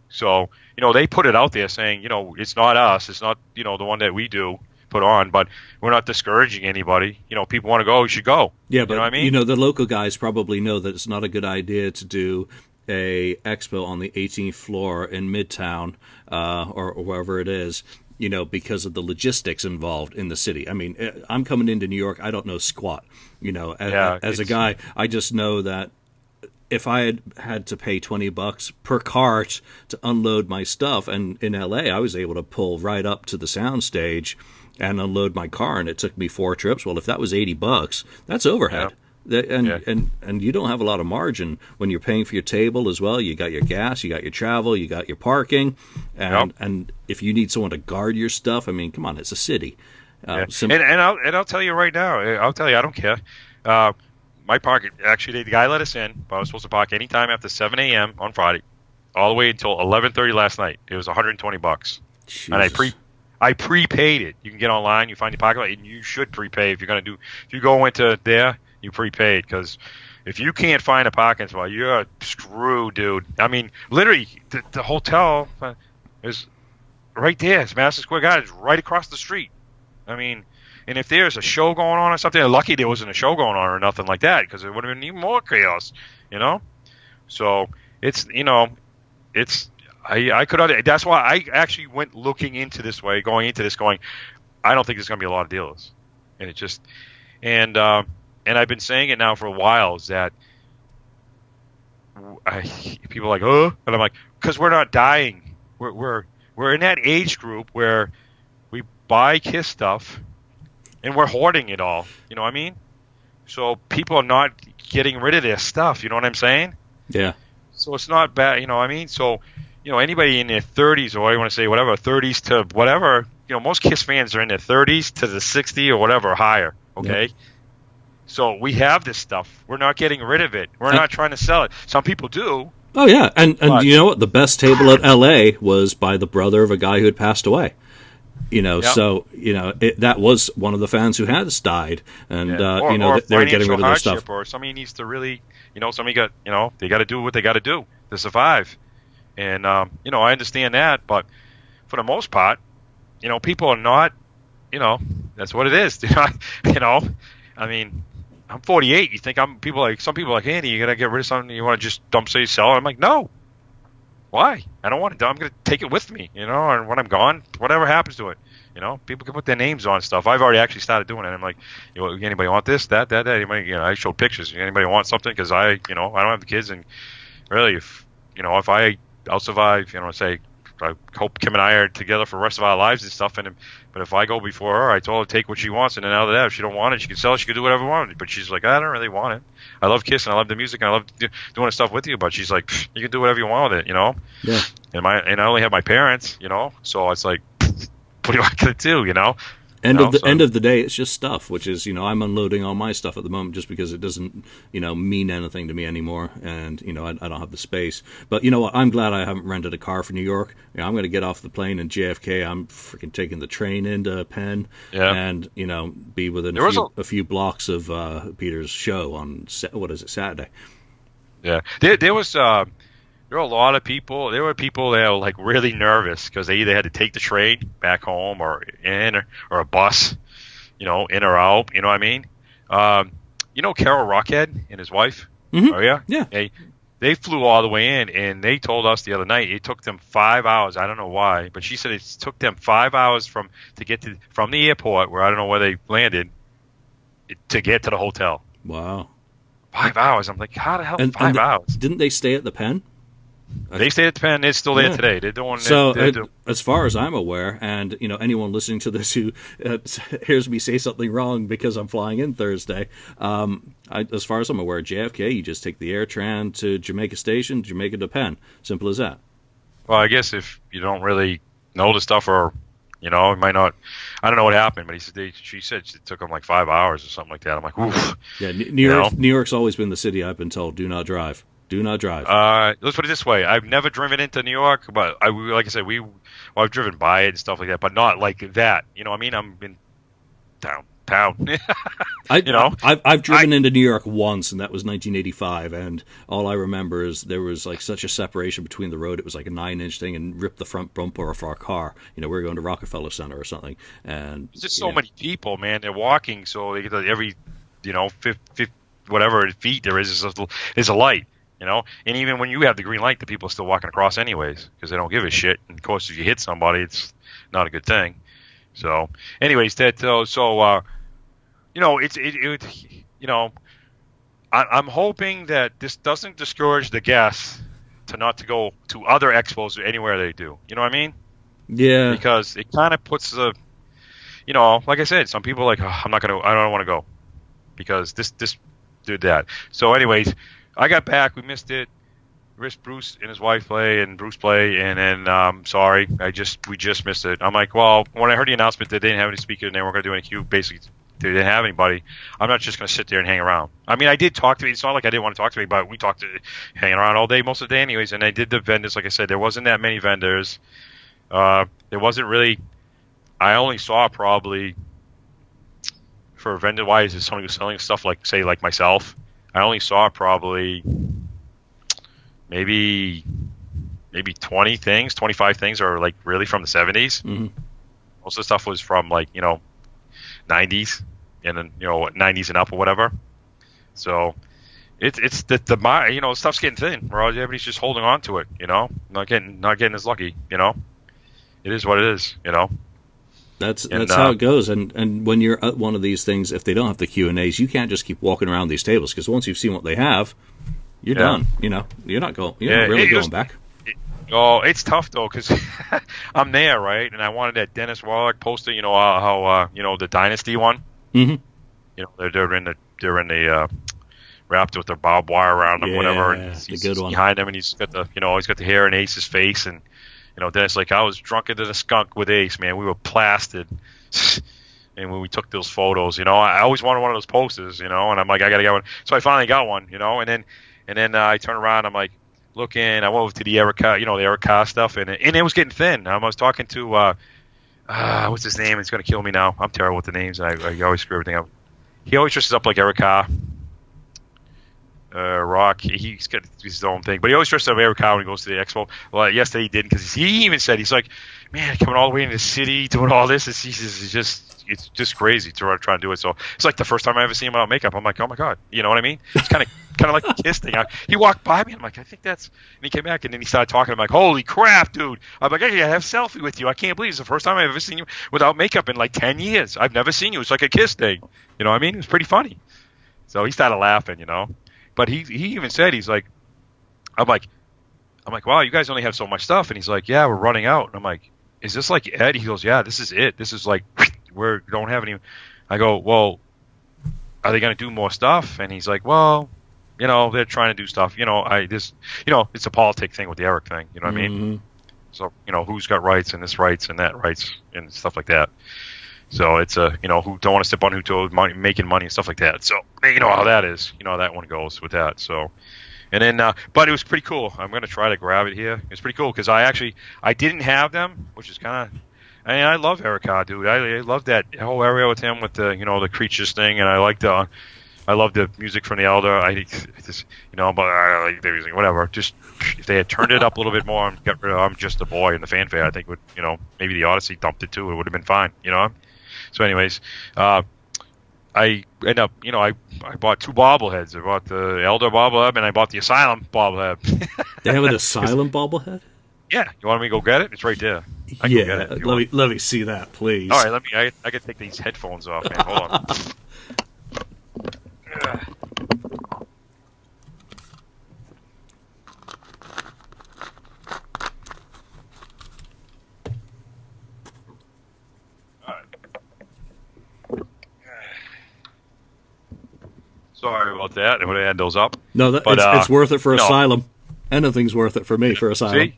So, they put it out there saying, it's not us, it's not, the one that we do put on, but we're not discouraging anybody. People want to go, you should go. Yeah, but you know what I mean? The local guys probably know that it's not a good idea to do a expo on the 18th floor in Midtown or wherever it is. Because of the logistics involved in the city. I mean, I'm coming into New York, I don't know squat. As a guy, I just know that if I had to pay $20 per cart to unload my stuff, and in LA, I was able to pull right up to the soundstage and unload my car, and it took me 4 trips. Well, if that was $80, that's overhead. Yeah. And you don't have a lot of margin when you're paying for your table as well. You got your gas, you got your travel, you got your parking, and if you need someone to guard your stuff, I mean, come on, it's a city. And I'll tell you right now, I don't care. My parking, actually, the guy let us in, but I was supposed to park anytime after 7 a.m. on Friday, all the way until 11:30 last night. It was $120, Jesus. and I prepaid it. You can get online, you find your parking lot, and you should prepay if you go into there. You prepaid, because if you can't find a parking spot, you're screwed, dude. I mean, literally, the hotel is right there. It's Madison Square Garden. It's right across the street. I mean, and if there's a show going on or something, lucky there wasn't a show going on or nothing like that, because it would have been even more chaos, So it's, I could. That's why I actually went looking into this way, going into this, going, I don't think there's going to be a lot of dealers, and it just and I've been saying it now for a while, is that people are like, oh, and I'm like, because we're not dying. We're in that age group where we buy Kiss stuff and we're hoarding it all. You know what I mean? So people are not getting rid of their stuff. You know what I'm saying? Yeah. So it's not bad. You know what I mean? So, anybody in their 30s, or I want to say whatever, 30s to whatever, most Kiss fans are in their 30s to the 60 or whatever, higher. Okay. Yep. So we have this stuff. We're not getting rid of it. We're not trying to sell it. Some people do. Oh, yeah. And you know what? The best table at L.A. was by the brother of a guy who had passed away. Yep. So, that was one of the fans who has died. And, or they're getting rid of their stuff. Or somebody needs to really, somebody got, they got to do what they got to do to survive. And, I understand that. But for the most part, people are not, that's what it is. I mean, I'm 48. You think some people are like, Andy, you got to get rid of something. You want to just dump, say, sell it? I'm like, no. Why? I don't want to. I'm going to take it with me, and when I'm gone, whatever happens to it, people can put their names on stuff. I've already actually started doing it. I'm like, anybody want this, that? Anybody, I show pictures. Anybody want something? Because I don't have the kids, and really, if I'll survive, say, I hope Kim and I are together for the rest of our lives and stuff. But if I go before her, I told her to take what she wants, and then out of that, if she don't want it, she can sell it. She can do whatever she wants. But she's like, I don't really want it. I love Kiss and I love the music and I love doing stuff with you. But she's like, you can do whatever you want with it, Yeah. And I only have my parents, So it's like, what am I gonna do, End of the day, it's just stuff, which is, I'm unloading all my stuff at the moment just because it doesn't, mean anything to me anymore, and I don't have the space. But you know what? I'm glad I haven't rented a car for New York. I'm going to get off the plane in JFK. I'm freaking taking the train into Penn, and be within a few blocks of Peter's show on Saturday. Yeah, there were a lot of people. There were people that were like really nervous because they either had to take the train back home or a bus, in or out. You know what I mean? Carol Rockhead and his wife. Mm-hmm. Oh yeah, yeah. They flew all the way in, and they told us the other night it took them 5 hours. I don't know why, but she said it took them 5 hours from the airport, where I don't know where they landed, to get to the hotel. Wow. 5 hours. I'm like, how the hell 5 hours? Didn't they stay at the Penn? They stayed at the pen. It's still there today. They're doing. As far as I'm aware, and anyone listening to this who hears me say something wrong because I'm flying in Thursday, as far as I'm aware, JFK, you just take the AirTran to Jamaica Station, Jamaica to Penn. Simple as that. Well, I guess if you don't really know the stuff, or it might not. I don't know what happened, but she said it took them like 5 hours or something like that. I'm like, oof. Yeah, New York's always been the city I've been told, do not drive. Do not drive. Let's put it this way: I've never driven into New York, but like I said, I've driven by it and stuff like that, but not like that. You know what I mean? I'm in downtown. I've driven into New York once, and that was 1985. And all I remember is there was like such a separation between the road; it was like a 9-inch thing, and ripped the front bumper off our car. We were going to Rockefeller Center or something, and there's just so many people, man. They're walking, so they get every 50 whatever feet there is a light. And even when you have the green light, the people are still walking across anyways because they don't give a shit. And of course, if you hit somebody, it's not a good thing. So, anyways, I'm hoping that this doesn't discourage the guests not to go to other expos or anywhere they do. You know what I mean? Yeah. Because it kind of puts like I said, some people are like, I don't want to go because this did that. So, anyways. I got back. We missed it. Bruce and his wife play, and Bruce play, and then sorry, we just missed it. I'm like, well, when I heard the announcement that they didn't have any speakers and they weren't going to do any queue, basically they didn't have anybody. I'm not just going to sit there and hang around. I mean, I did talk to me. It's not like I didn't want to talk to me, but we talked hanging around all day, most of the day, anyways. And I did the vendors, like I said, there wasn't that many vendors. There wasn't really. I only saw probably for vendor wise, is someone who's selling stuff like myself. I only saw probably maybe 20 things, 25 things are like really from the 70s. Mm-hmm. Most of the stuff was from 90s and then 90s and up or whatever. So it's the stuff's getting thin. Everybody's just holding on to it, not getting as lucky. It is what it is. That's how it goes, and when you're at one of these things, if they don't have the Q&As, you can't just keep walking around these tables because once you've seen what they have, you're done. You're not really going back. It's tough though because I'm there, right, and I wanted that Dennis Warlock poster. How the Dynasty one. Mm-hmm. They're in the wrapped with the barbed wire around them, whatever. And he's good one behind him, and he's got the hair in Ace's face and. Dennis, I was drunker than a skunk with Ace, man. We were plastered. And when we took those photos, I always wanted one of those posters, and I'm like, I got to get one. So I finally got one, and then I turn around, I'm like, looking, I went over to the Eric Carr, the Eric Carr stuff, and it was getting thin. I was talking to, what's his name? It's going to kill me now. I'm terrible with the names. I always screw everything up. He always dresses up like Eric Carr. Rock, he's got his own thing, but he always dresses up Eric Carr when he goes to the expo. Well, yesterday he didn't because he even said he's like, man, coming all the way into the city, doing all this, it's just crazy to try and do it. So it's like the first time I ever see him without makeup. I'm like, oh my god, you know what I mean? It's kind of like the Kiss thing. He walked by me, and I'm like, I think that's. And he came back, and then he started talking. I'm like, holy crap, dude! I'm like, I gotta have a selfie with you. I can't believe it's the first time I've ever seen you without makeup in like 10 years. I've never seen you. It's like a Kiss thing. You know what I mean? It was pretty funny. So he started laughing, But he even said, he's like, I'm like, wow, you guys only have so much stuff. And he's like, yeah, we're running out. And I'm like, is this like Ed? He goes, yeah, this is it. This is like, we don't have any. I go, well, are they going to do more stuff? And he's like, well, they're trying to do stuff. It's a politic thing with the Eric thing. You know what I mean? So, who's got rights and this rights and that rights and stuff like that. So it's who don't want to step on who told making money and stuff like that. So you know how that is. You know how that one goes with that. So, and then, but it was pretty cool. I'm going to try to grab it here. It's pretty cool because I didn't have them, which is kind of. I love Eric Carr, dude. I love that whole area with him with the the creatures thing, and I love the music from the Elder. But I like the music, whatever. Just if they had turned it up a little bit more and got rid of I'm Just a Boy and the fanfare, I think would maybe the Odyssey dumped it too. It would have been fine. So, anyways, I end up, I bought 2 bobbleheads. I bought the Elder bobblehead and I bought the Asylum bobblehead. They have an Asylum bobblehead? Yeah, you want me to go get it? It's right there. I can go get it let me see that, please. All right, I can take these headphones off, man. Hold on. Sorry about that. I would have had those up. No, it's worth it for Asylum. Anything's worth it for me for Asylum.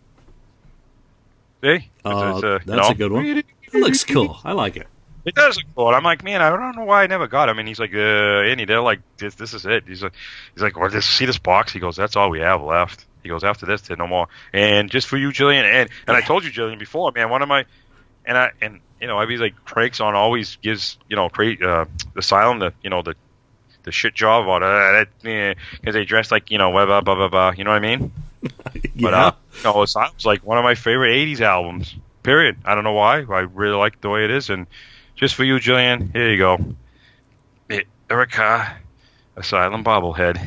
See? That's a good one. It looks cool. I like it. It does look cool. I'm like, man, I don't know why I never got him. And he's like, Andy, they're like, this is it. He's like, well, see this box? He goes, that's all we have left. He goes, after this, there's no more. And just for you, Julian, and I told you, Julian, before, man, one of my, and I'd be like, Craig's on always gives, Asylum the shit job about that, because they dress like, blah, blah, blah, blah, blah. You know what I mean? Yeah. But, Asylum's like one of my favorite 80s albums, period. I don't know why. I really like the way it is. And just for you, Julian, here you go. Eric Carr, Asylum bobblehead.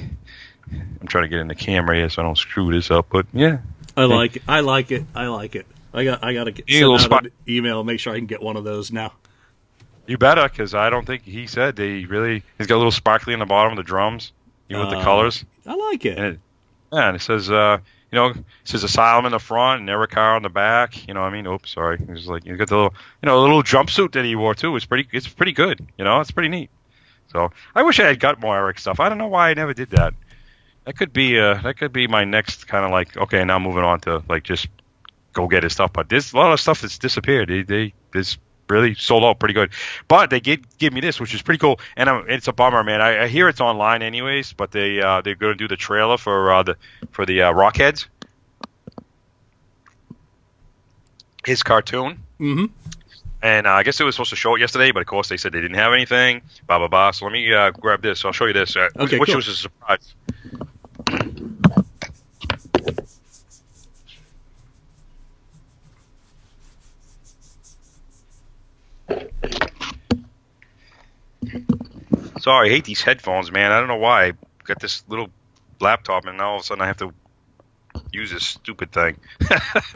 I'm trying to get in the camera here so I don't screw this up, but yeah. I like it. I like it. I got to send out an email and make sure I can get one of those now. You better, because I don't think he said he's got a little sparkly in the bottom of the drums, with the colors. I like it. And it says, it says Asylum in the front and Eric Carr on the back. You know what I mean? Oops, sorry. It's like, you got the little, little jumpsuit that he wore too. It's pretty good. It's pretty neat. So I wish I had got more Eric stuff. I don't know why I never did that. That could be my next kind of like, okay, now moving on to like just go get his stuff. But there's a lot of stuff that's disappeared. This really sold out pretty good. But they did give me this, which is pretty cool. And it's a bummer, man. I hear it's online anyways, but they're going to do the trailer for the Rockheads. His cartoon. Mm-hmm. And I guess it was supposed to show it yesterday, but of course they said they didn't have anything. Blah, blah, blah. So let me grab this. I'll show you this, okay, which cool. was a surprise. Sorry, I hate these headphones, man. I don't know why. I got this little laptop, and now all of a sudden I have to use this stupid thing.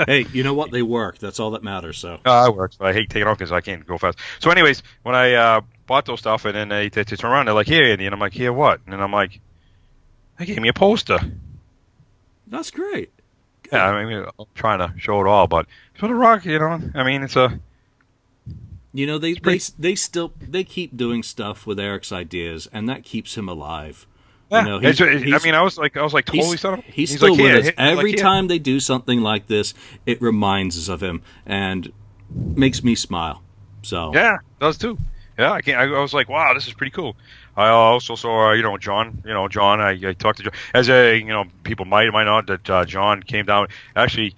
Hey, you know what? They work. That's all that matters. So it works. But I hate taking off because I can't go fast. So, anyways, when I bought those stuff, and then they turn around, they're like, "Here, Andy," and I'm like, "Here, what?" And then I'm like, "They gave me a poster." That's great. Good. Yeah, I mean, I'm trying to show it all, but it's for the Rock. I mean, it's a. They keep doing stuff with Eric's ideas, and that keeps him alive. Yeah, I was like totally set up. He's still like, with us. Every time they do something like this, it reminds us of him and makes me smile. So yeah, it does too. Yeah, I was like, wow, this is pretty cool. I also saw, John. John. I talked to John. As people might not that John came down. Actually,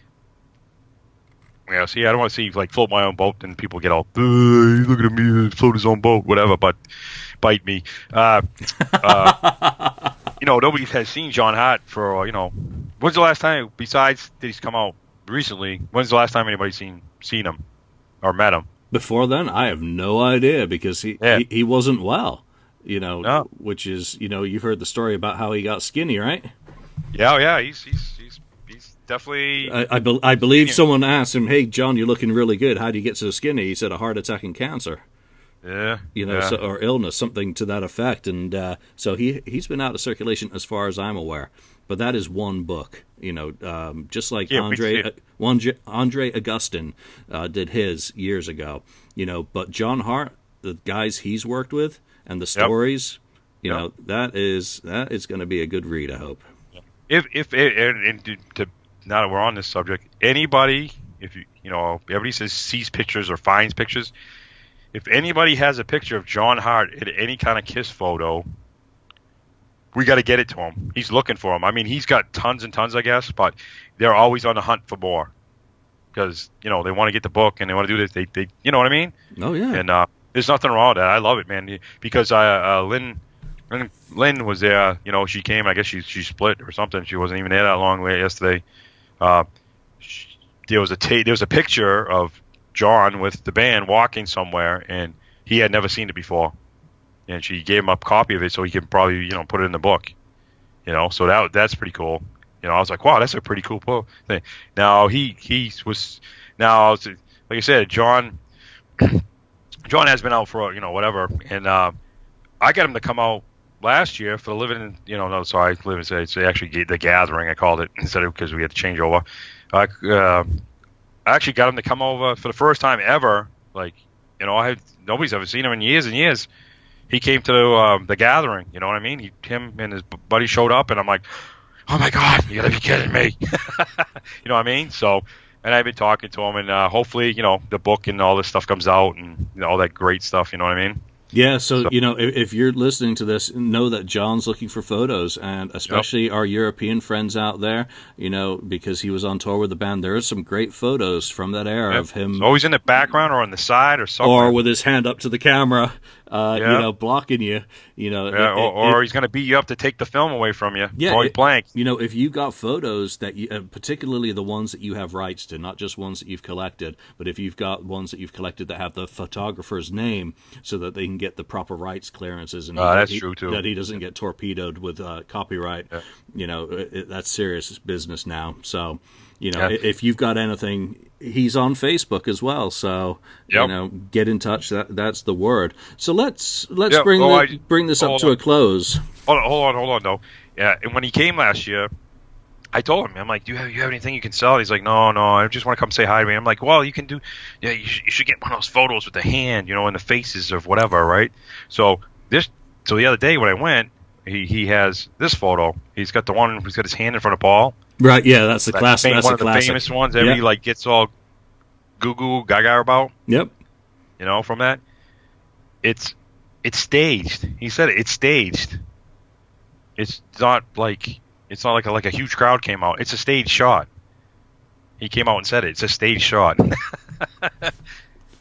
yeah. See, I don't want to see like float my own boat and people get all look at me float his own boat, whatever. But bite me. Nobody has seen John Harte for When's the last time? Besides, did he's come out recently? When's the last time anybody's seen him or met him? Before then, I have no idea because he wasn't well. No. Which is you've heard the story about how he got skinny, right? Yeah. He's definitely. I believe someone asked him, "Hey, John, you're looking really good. How do you get so skinny?" He said, "A heart attack and cancer." Yeah. Or illness, something to that effect, and so he's been out of circulation as far as I'm aware. But that is one book, just like Andre Augustin did his years ago, But John Harte, the guys he's worked with, and the stories, that is going to be a good read, I hope. If now that we're on this subject, anybody, if everybody sees pictures or finds pictures. If anybody has a picture of John Harte in any kind of Kiss photo, we got to get it to him. He's looking for them. I mean, he's got tons and tons, I guess, but they're always on the hunt for more because they want to get the book and they want to do this. They you know what I mean? Oh yeah. And there's nothing wrong with that. I love it, man. Because Lynn was there. She came. I guess she split or something. She wasn't even there that long yesterday. There was a picture of John with the band walking somewhere, and he had never seen it before, and she gave him a copy of it so he could probably put it in the book, so that's pretty cool. I was like, wow, that's a pretty cool thing. Now he was like I said, John has been out for whatever, and I got him to come out last year for the living it's actually the gathering I called it instead of because we had to change over. I actually got him to come over for the first time ever. Like, nobody's ever seen him in years and years. he came to the gathering. You know what I mean? Him and his buddy showed up, and I'm like, oh my God, you gotta be kidding me. You know what I mean? So, and I've been talking to him, and hopefully, the book and all this stuff comes out, and all that great stuff. You know what I mean? Yeah, so, if you're listening to this, know that John's looking for photos, and especially our European friends out there, because he was on tour with the band. There are some great photos from that era of him. It's always in the background or on the side or somewhere. Or with his hand up to the camera, blocking you. Or he's going to beat you up to take the film away from you. Yeah, point blank. If you got photos that you, particularly the ones that you have rights to, not just ones that you've collected, but if you've got ones that you've collected that have the photographer's name, so that they can get the proper rights clearances, and that's true too. That he doesn't get torpedoed with copyright. Yeah. That's serious business now. So, if you've got anything, he's on Facebook as well. So, get in touch. That's the word. So let's bring this up to a close. Hold on, though. Yeah, and when he came last year, I told him, I'm like, do you have anything you can sell? He's like, no, I just want to come say hi to me. I'm like, well, you can do, you should get one of those photos with the hand, and the faces of whatever, right? So the other day when I went, he has this photo. He's got the one who's got his hand in front of Paul. Right, yeah, that's the classic. One of the famous ones that he gets all goo gaga about. Yep. From that. It's staged. He said it's staged. It's not like a huge crowd came out. It's a stage shot. He came out and said it. It's a stage shot.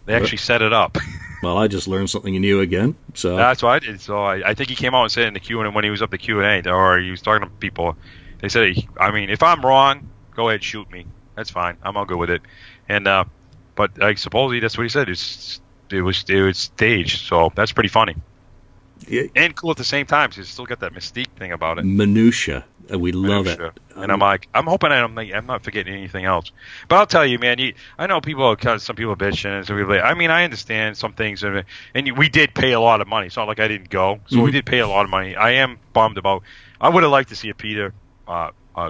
They actually set it up. Well, I just learned something new again. So that's what I did. So I think he came out and said it in the Q&A when he was up the Q&A, or he was talking to people. They said, if I'm wrong, go ahead, shoot me. That's fine. I'm all good with it. And but supposedly that's what he said. It was staged. So that's pretty funny. Yeah. And cool at the same time, because it's still got that mystique thing about it. Minutia. We love it. And I'm hoping I'm not forgetting anything else. But I'll tell you, man, I know some people are bitching, and some people, I understand some things, and we did pay a lot of money. It's not like I didn't go. So we did pay a lot of money. I am bummed about, I would have liked to see a Peter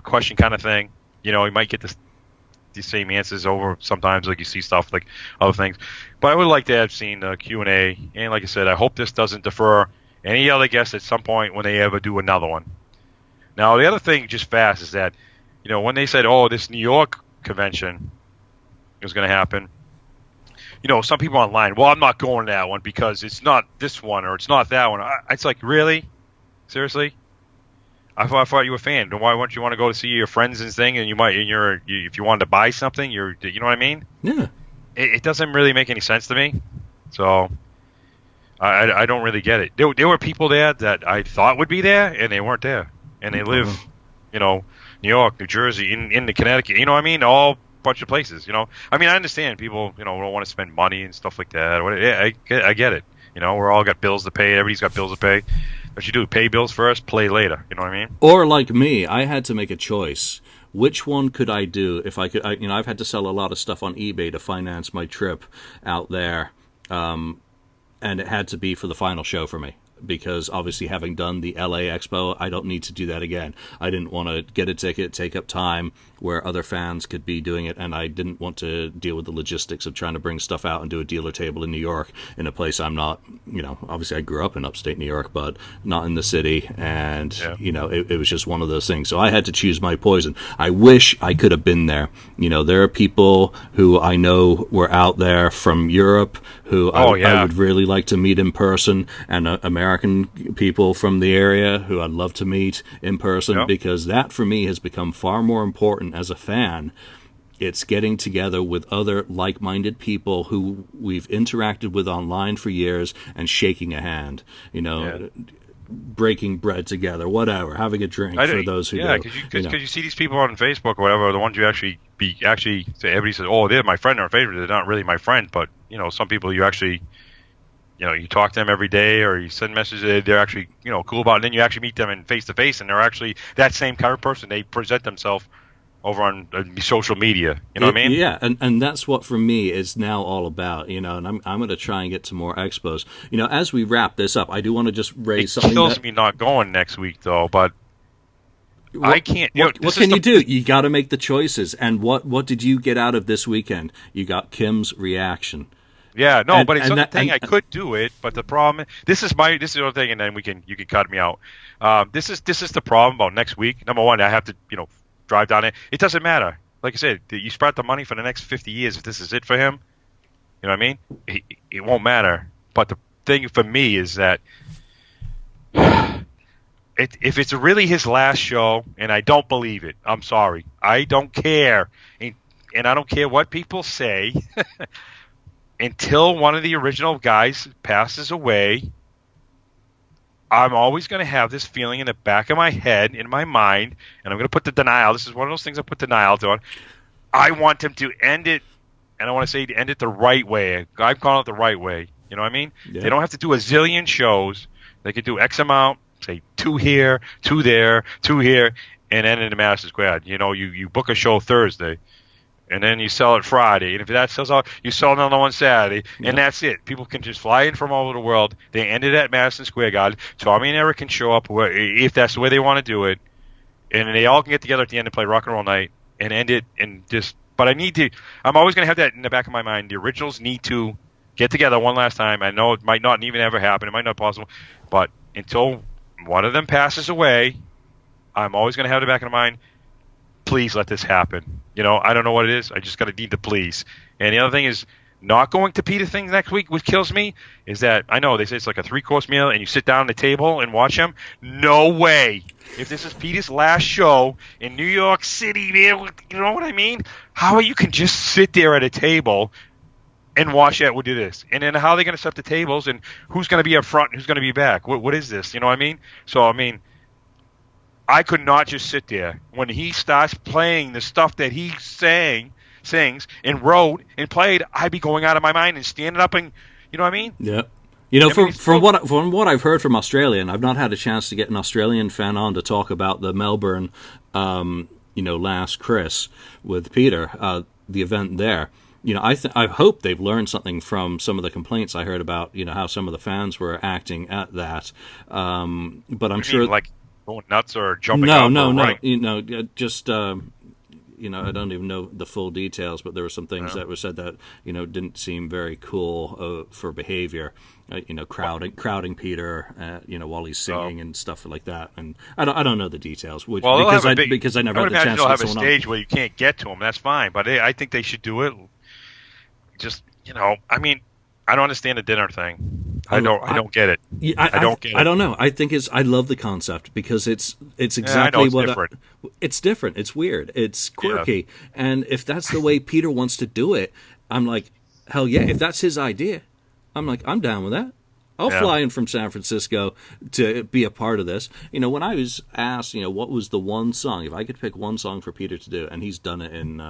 question kind of thing. He might get the same answers over sometimes, like you see stuff like other things. But I would like to have seen the Q&A, and like I said, I hope this doesn't defer any other guests at some point when they ever do another one. Now, the other thing, just fast, is that, when they said, this New York convention was going to happen, some people online, well, I'm not going to that one because it's not this one or it's not that one. It's like, really? Seriously? I thought you were a fan. Then why wouldn't you want to go to see your friends and thing? And if you wanted to buy something, you know what I mean? Yeah. It doesn't really make any sense to me. So I don't really get it. There were people there that I thought would be there, and they weren't there. And they live, New York, New Jersey, in the Connecticut. You know what I mean? All bunch of places. I understand people, don't want to spend money and stuff like that. Yeah, I get it. We're all got bills to pay. Everybody's got bills to pay. What you do, pay bills first, play later. You know what I mean? Or like me, I had to make a choice. Which one could I do if I could? I've had to sell a lot of stuff on eBay to finance my trip out there, and it had to be for the final show for me. Because obviously, having done the LA Expo, I don't need to do that again. I didn't want to get a ticket, take up time where other fans could be doing it, and I didn't want to deal with the logistics of trying to bring stuff out and do a dealer table in New York in a place I'm not, obviously I grew up in upstate New York, but not in the city, and, it was just one of those things. So I had to choose my poison. I wish I could have been there. There are people who I know were out there from Europe who I would really like to meet in person, and American people from the area who I'd love to meet in person, because that for me has become far more important as a fan. It's getting together with other like-minded people who we've interacted with online for years and shaking a hand, breaking bread together, whatever, having a drink for those who do. Because you see these people on Facebook or whatever, the ones you actually say, everybody says, oh, they're my friend or favorite. They're not really my friend, but, some people you actually, you talk to them every day or you send messages, they're actually, cool about it. And then you actually meet them in face-to-face, and they're actually that same kind of person. They present themselves over on social media. You know what I mean? Yeah, and that's what for me is now all about, and I'm going to try and get to more expos. As we wrap this up, I do want to just raise something. It kills me not going next week, though, but I can't. What can you do? You got to make the choices. And what did you get out of this weekend? You got Kim's reaction. Yeah, no, but it's and another that, thing. and I could do it, but the problem. This is the other thing, and then you can cut me out. This is the problem about next week. Number one, I have to drive down it. It doesn't matter. Like I said, you spread the money for the next 50 years. If this is it for him, you know what I mean? It won't matter. But the thing for me is that if it's really his last show, and I don't believe it, I'm sorry. I don't care, and I don't care what people say. Until one of the original guys passes away, I'm always going to have this feeling in the back of my head, in my mind, and I'm going to put the denial. This is one of those things I put denial on. I want him to end it, and I want to say end it the right way. I'm calling it the right way. You know what I mean? Yeah. They don't have to do a zillion shows. They could do X amount, say 2 here, 2 there, 2 here, and end it in Madison Square. You book a show Thursday. And then you sell it Friday. And if that sells out, you sell another one Saturday. Yeah. And that's it. People can just fly in from all over the world. They ended at Madison Square Garden. Tommy and Eric can show up if that's the way they want to do it. And they all can get together at the end and play rock and roll night and end it. And just, but I'm always going to have that in the back of my mind. The originals need to get together one last time. I know it might not even ever happen. It might not be possible. But until one of them passes away, I'm always going to have it in the back of my mind. Please let this happen. I don't know what it is. I just got to need the please. And the other thing is not going to Peter things next week, which kills me, is that I know they say it's like a 3-course meal and you sit down at the table and watch him. No way. If this is Peter's last show in New York City, man, you know what I mean? How you can just sit there at a table and watch that, we'll do this. And then how are they going to set the tables and who's going to be up front and who's going to be back? What is this? You know what I mean? So, I could not just sit there. When he starts playing the stuff that he sings and wrote and played, I'd be going out of my mind and standing up and, you know what I me? Yeah. From what I've heard from Australia, and I've not had a chance to get an Australian fan on to talk about the Melbourne, last Criss with Peter, the event there. I hope they've learned something from some of the complaints I heard about, how some of the fans were acting at that. But I'm sure, like, going nuts or jumping no, up no, or no. running? Just I don't even know the full details, but there were some things that were said that didn't seem very cool for behavior. Crowding Peter, while he's singing and stuff like that. And I don't know the details, because I never had the chance to have get a someone stage on. where you can't get to him. That's fine, but I think they should do it. Just I don't understand the dinner thing. I don't get it. I don't get it. I don't know. I love the concept because it's exactly different. It's different. It's weird. It's quirky. Yeah. And if that's the way Peter wants to do it, I'm like, hell yeah. If that's his idea, I'm like, I'm down with that. I'll fly in from San Francisco to be a part of this. When I was asked, what was the one song, if I could pick one song for Peter to do, and he's done it in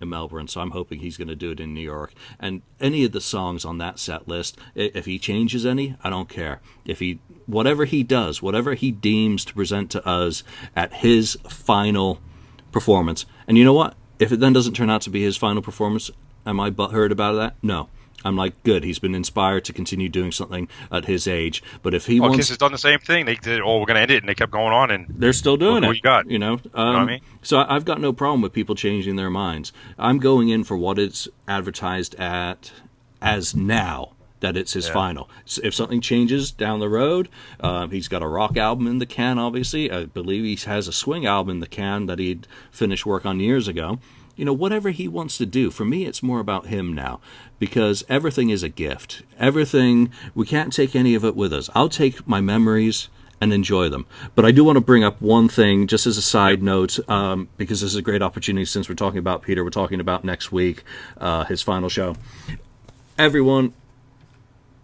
Melbourne, so I'm hoping he's going to do it in New York. And any of the songs on that set list, if he changes any, I don't care. Whatever he does, whatever he deems to present to us at his final performance. And you know what? If it then doesn't turn out to be his final performance, am I butthurt about that? No. I'm like, good. He's been inspired to continue doing something at his age. But if he wants, Kiss has done the same thing. They did, we're going to end it, and they kept going on, and they're still doing it. What you got? You know what I mean? So I've got no problem with people changing their minds. I'm going in for what it's advertised as now. That it's his final. So if something changes down the road, he's got a rock album in the can, obviously. I believe he has a swing album in the can that he'd finished work on years ago. Whatever he wants to do. For me, it's more about him now, because everything is a gift. Everything, we can't take any of it with us. I'll take my memories and enjoy them. But I do want to bring up one thing, just as a side note, because this is a great opportunity since we're talking about Peter. We're talking about next week, his final show. Everyone,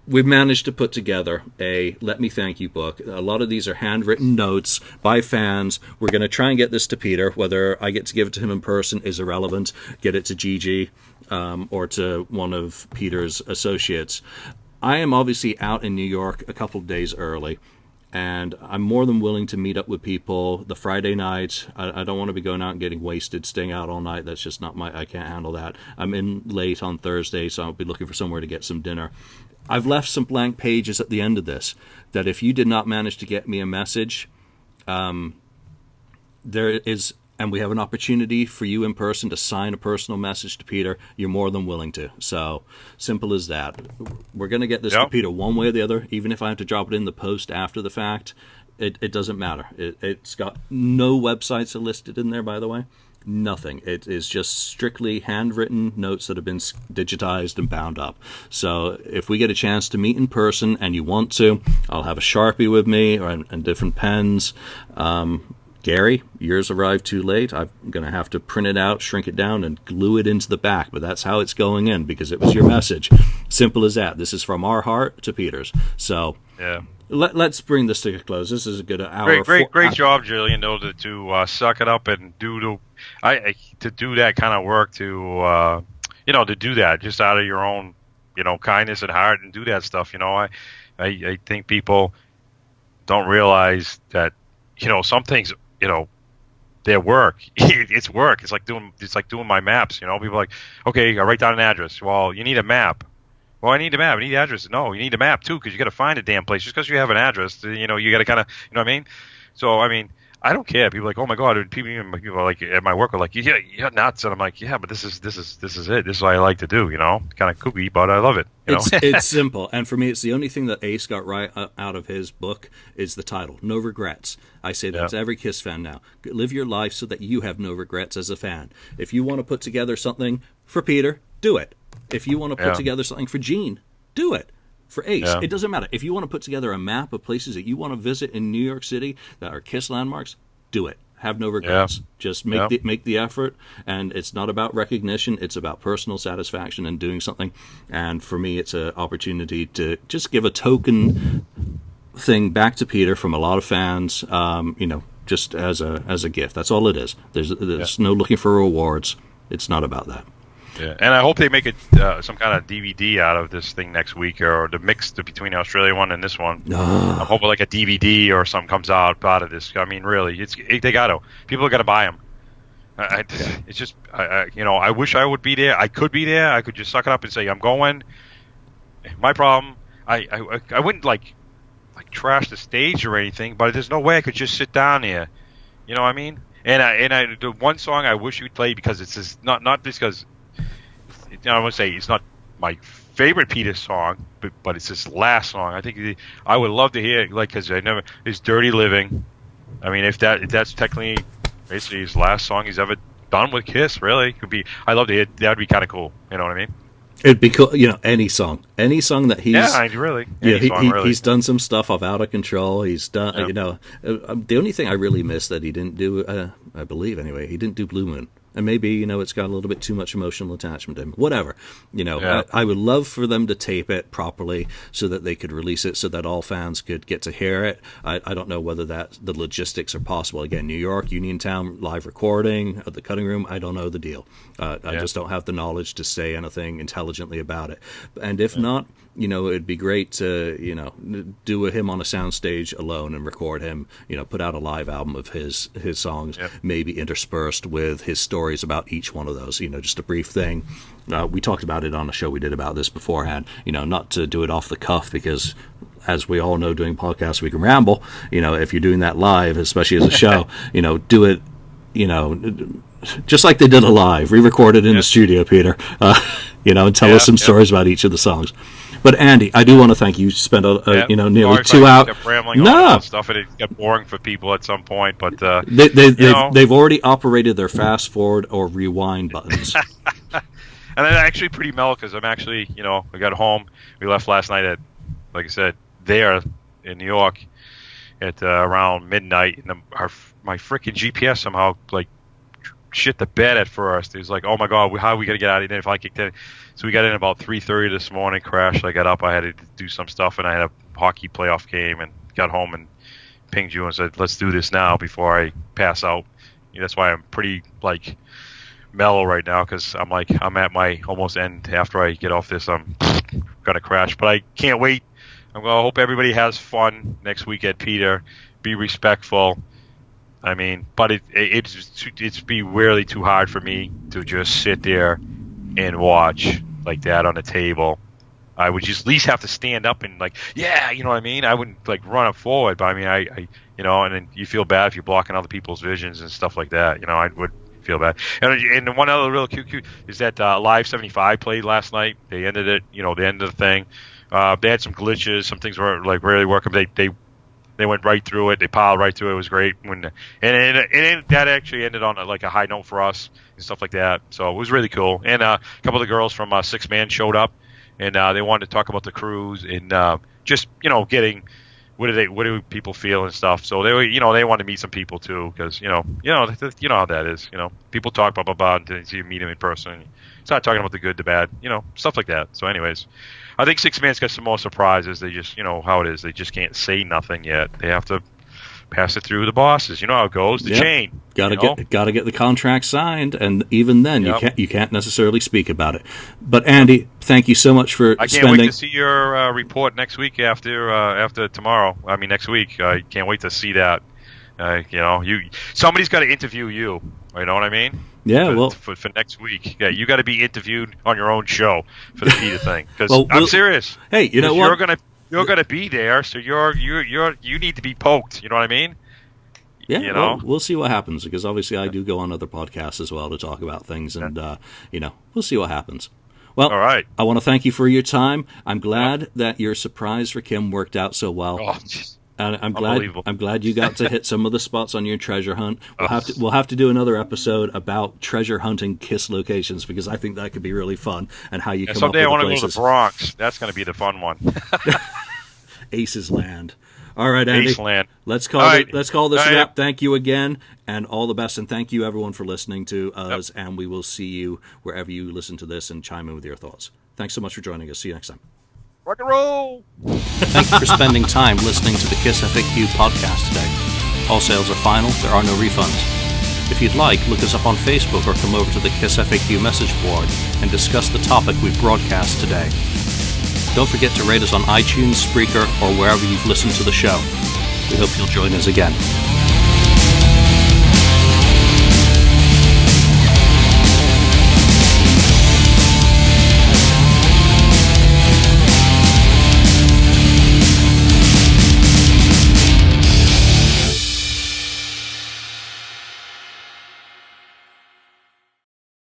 we've managed to put together a Let Me Thank You book. A lot of these are handwritten notes by fans. We're going to try and get this to Peter. Whether I get to give it to him in person is irrelevant. Get it to Gigi or to one of Peter's associates. I am obviously out in New York a couple of days early, and I'm more than willing to meet up with people the Friday night. I don't want to be going out and getting wasted, staying out all night. That's just not I can't handle that. I'm in late on Thursday, so I'll be looking for somewhere to get some dinner. I've left some blank pages at the end of this, that if you did not manage to get me a message, there is and we have an opportunity for you in person to sign a personal message to Peter, you're more than willing to. So simple as that. We're going to get this to Peter one way or the other, even if I have to drop it in the post after the fact. It doesn't matter. It's got no websites are listed in there, by the way. Nothing. It is just strictly handwritten notes that have been digitized and bound up. So if we get a chance to meet in person and you want to, I'll have a Sharpie with me and different pens. Gary, yours arrived too late. I'm going to have to print it out, shrink it down, and glue it into the back. But that's how it's going in because it was your message. Simple as that. This is from our heart to Peter's. So yeah. Let's bring this to a close. This is a good hour. Great job, Julian. Though to suck it up and to do that kind of work, to do that just out of your own, kindness and heart, and do that stuff. I think people don't realize that, some things, their work. It's work. It's like doing my maps. People are like, okay, I write down an address. Well, you need a map. Well, I need a map. I need the address. No, you need a map too, because you got to find a damn place. Just because you have an address, you got to kind of, you know what I mean? So, I don't care. People are like, oh my god, people are like at my work are like, yeah, you're nuts, and I'm like, yeah, but this is it. This is what I like to do. Kind of kooky, but I love it. It's simple, and for me, it's the only thing that Ace got right out of his book is the title, No Regrets. I say that to every Kiss fan now. Live your life so that you have no regrets as a fan. If you want to put together something for Peter, do it. If you want to put together something for Gene, do it. For Ace, it doesn't matter. If you want to put together a map of places that you want to visit in New York City that are Kiss landmarks, do it. Have no regrets. Just make the effort, and it's not about recognition. It's about personal satisfaction and doing something. And for me, it's an opportunity to just give a token thing back to Peter from a lot of fans. Just as a gift. That's all it is. There's no looking for rewards. It's not about that. Yeah, and I hope they make it some kind of DVD out of this thing next week, or the mix between the Australian one and this one. I'm hoping like a DVD or something comes out of this. Really, they got to. People are going to buy them. It's just, I wish I would be there. I could be there. I could just suck it up and say I'm going. My problem, I wouldn't like trash the stage or anything, but there's no way I could just sit down there. You know what I mean? And the one song I wish you'd play, because it's just not because. I want to say it's not my favorite Peter song, but it's his last song. I think I would love to hear it, because it's "Dirty Living." If that's technically basically his last song he's ever done with Kiss, really could be. I'd love to hear. That'd be kind of cool. You know what I mean? It'd be cool. Any song that he's really. He's done some stuff of Out of Control. He's done. The only thing I really miss that he didn't do, I believe anyway, he didn't do Blue Moon. And maybe, it's got a little bit too much emotional attachment to him. Whatever. I would love for them to tape it properly so that they could release it so that all fans could get to hear it. I don't know whether the logistics are possible. Again, New York, Uniontown, live recording at the cutting room. I don't know the deal. I just don't have the knowledge to say anything intelligently about it. And if not, it'd be great to, do him on a soundstage alone and record him, put out a live album of his songs, maybe interspersed with his stories about each one of those, just a brief thing. We talked about it on a show we did about this beforehand, not to do it off the cuff, because as we all know, doing podcasts, we can ramble. If you're doing that live, especially as a show, do it, just like they did a live, re-record it in the studio, Peter, and tell us some stories about each of the songs. But Andy, I do want to thank you. You spent nearly 2 hours. On stuff, and it got boring for people at some point. But they've already operated their fast forward or rewind buttons. And I'm actually pretty mellow, because I'm actually, we got home. We left last night at, like I said, there in New York at around midnight, and my freaking GPS somehow shit the bed at first. It was like, oh my god, how are we gonna get out of here if I kicked in? So we got in about 3:30 this morning. Crashed. I got up. I had to do some stuff, and I had a hockey playoff game, and got home and pinged you and said, let's do this now before I pass out. That's why I'm pretty mellow right now, because I'm at my almost end. After I get off this, I'm gonna crash, but I can't wait. I hope everybody has fun next week at Peter. Be respectful. But it's be really too hard for me to just sit there and watch like that on a table. I would just at least have to stand up and you know what I mean? I wouldn't run up forward, but I and then you feel bad if you're blocking other people's visions and stuff like that. I would feel bad. And one other real cute is that Live 75 played last night. They ended it, the end of the thing. They had some glitches. Some things weren't like really working. They went right through it. They piled right through it. It was great. And that actually ended on a high note for us and stuff like that. So it was really cool. And a couple of the girls from Six Man showed up, and they wanted to talk about the cruise and just getting what do people feel and stuff. So they were they wanted to meet some people too, because you know how that is. People talk blah blah blah until you meet them in person. Start talking about the good, the bad, stuff like that. So anyways, I think Six Man's got some more surprises. They just how it is. They just can't say nothing yet. They have to pass it through the bosses. You know how it goes. The chain. Gotta get the contract signed, and even then you can't necessarily speak about it. But Andy, thank you so much for I can't wait to see your report next week after tomorrow. I mean next week. I can't wait to see that. Somebody's got to interview you. You know what I mean? Yeah. For next week. Yeah, you got to be interviewed on your own show for the Peter thing. Because I'm serious. Hey, you know what? You're gonna be there, so you need to be poked. You know what I mean? Yeah. Well, we'll see what happens, because obviously I do go on other podcasts as well to talk about things, and we'll see what happens. Well, all right. I want to thank you for your time. I'm glad that your surprise for Kim worked out so well. Oh, and I'm glad you got to hit some of the spots on your treasure hunt. We'll have to do another episode about treasure hunting Kiss locations, because I think that could be really fun, and how you come up with the places. Someday I want to go to the Bronx. That's going to be the fun one. Aces Land. All right, Andy. Ace Land. Let's call this a wrap. Thank you again, and all the best, and thank you everyone for listening to us. And we will see you wherever you listen to this and chime in with your thoughts. Thanks so much for joining us. See you next time. Rock and roll! Thank you for spending time listening to the KissFAQ podcast today. All sales are final. There are no refunds. If you'd like, look us up on Facebook or come over to the KissFAQ message board and discuss the topic we broadcast today. Don't forget to rate us on iTunes, Spreaker, or wherever you've listened to the show. We hope you'll join us again.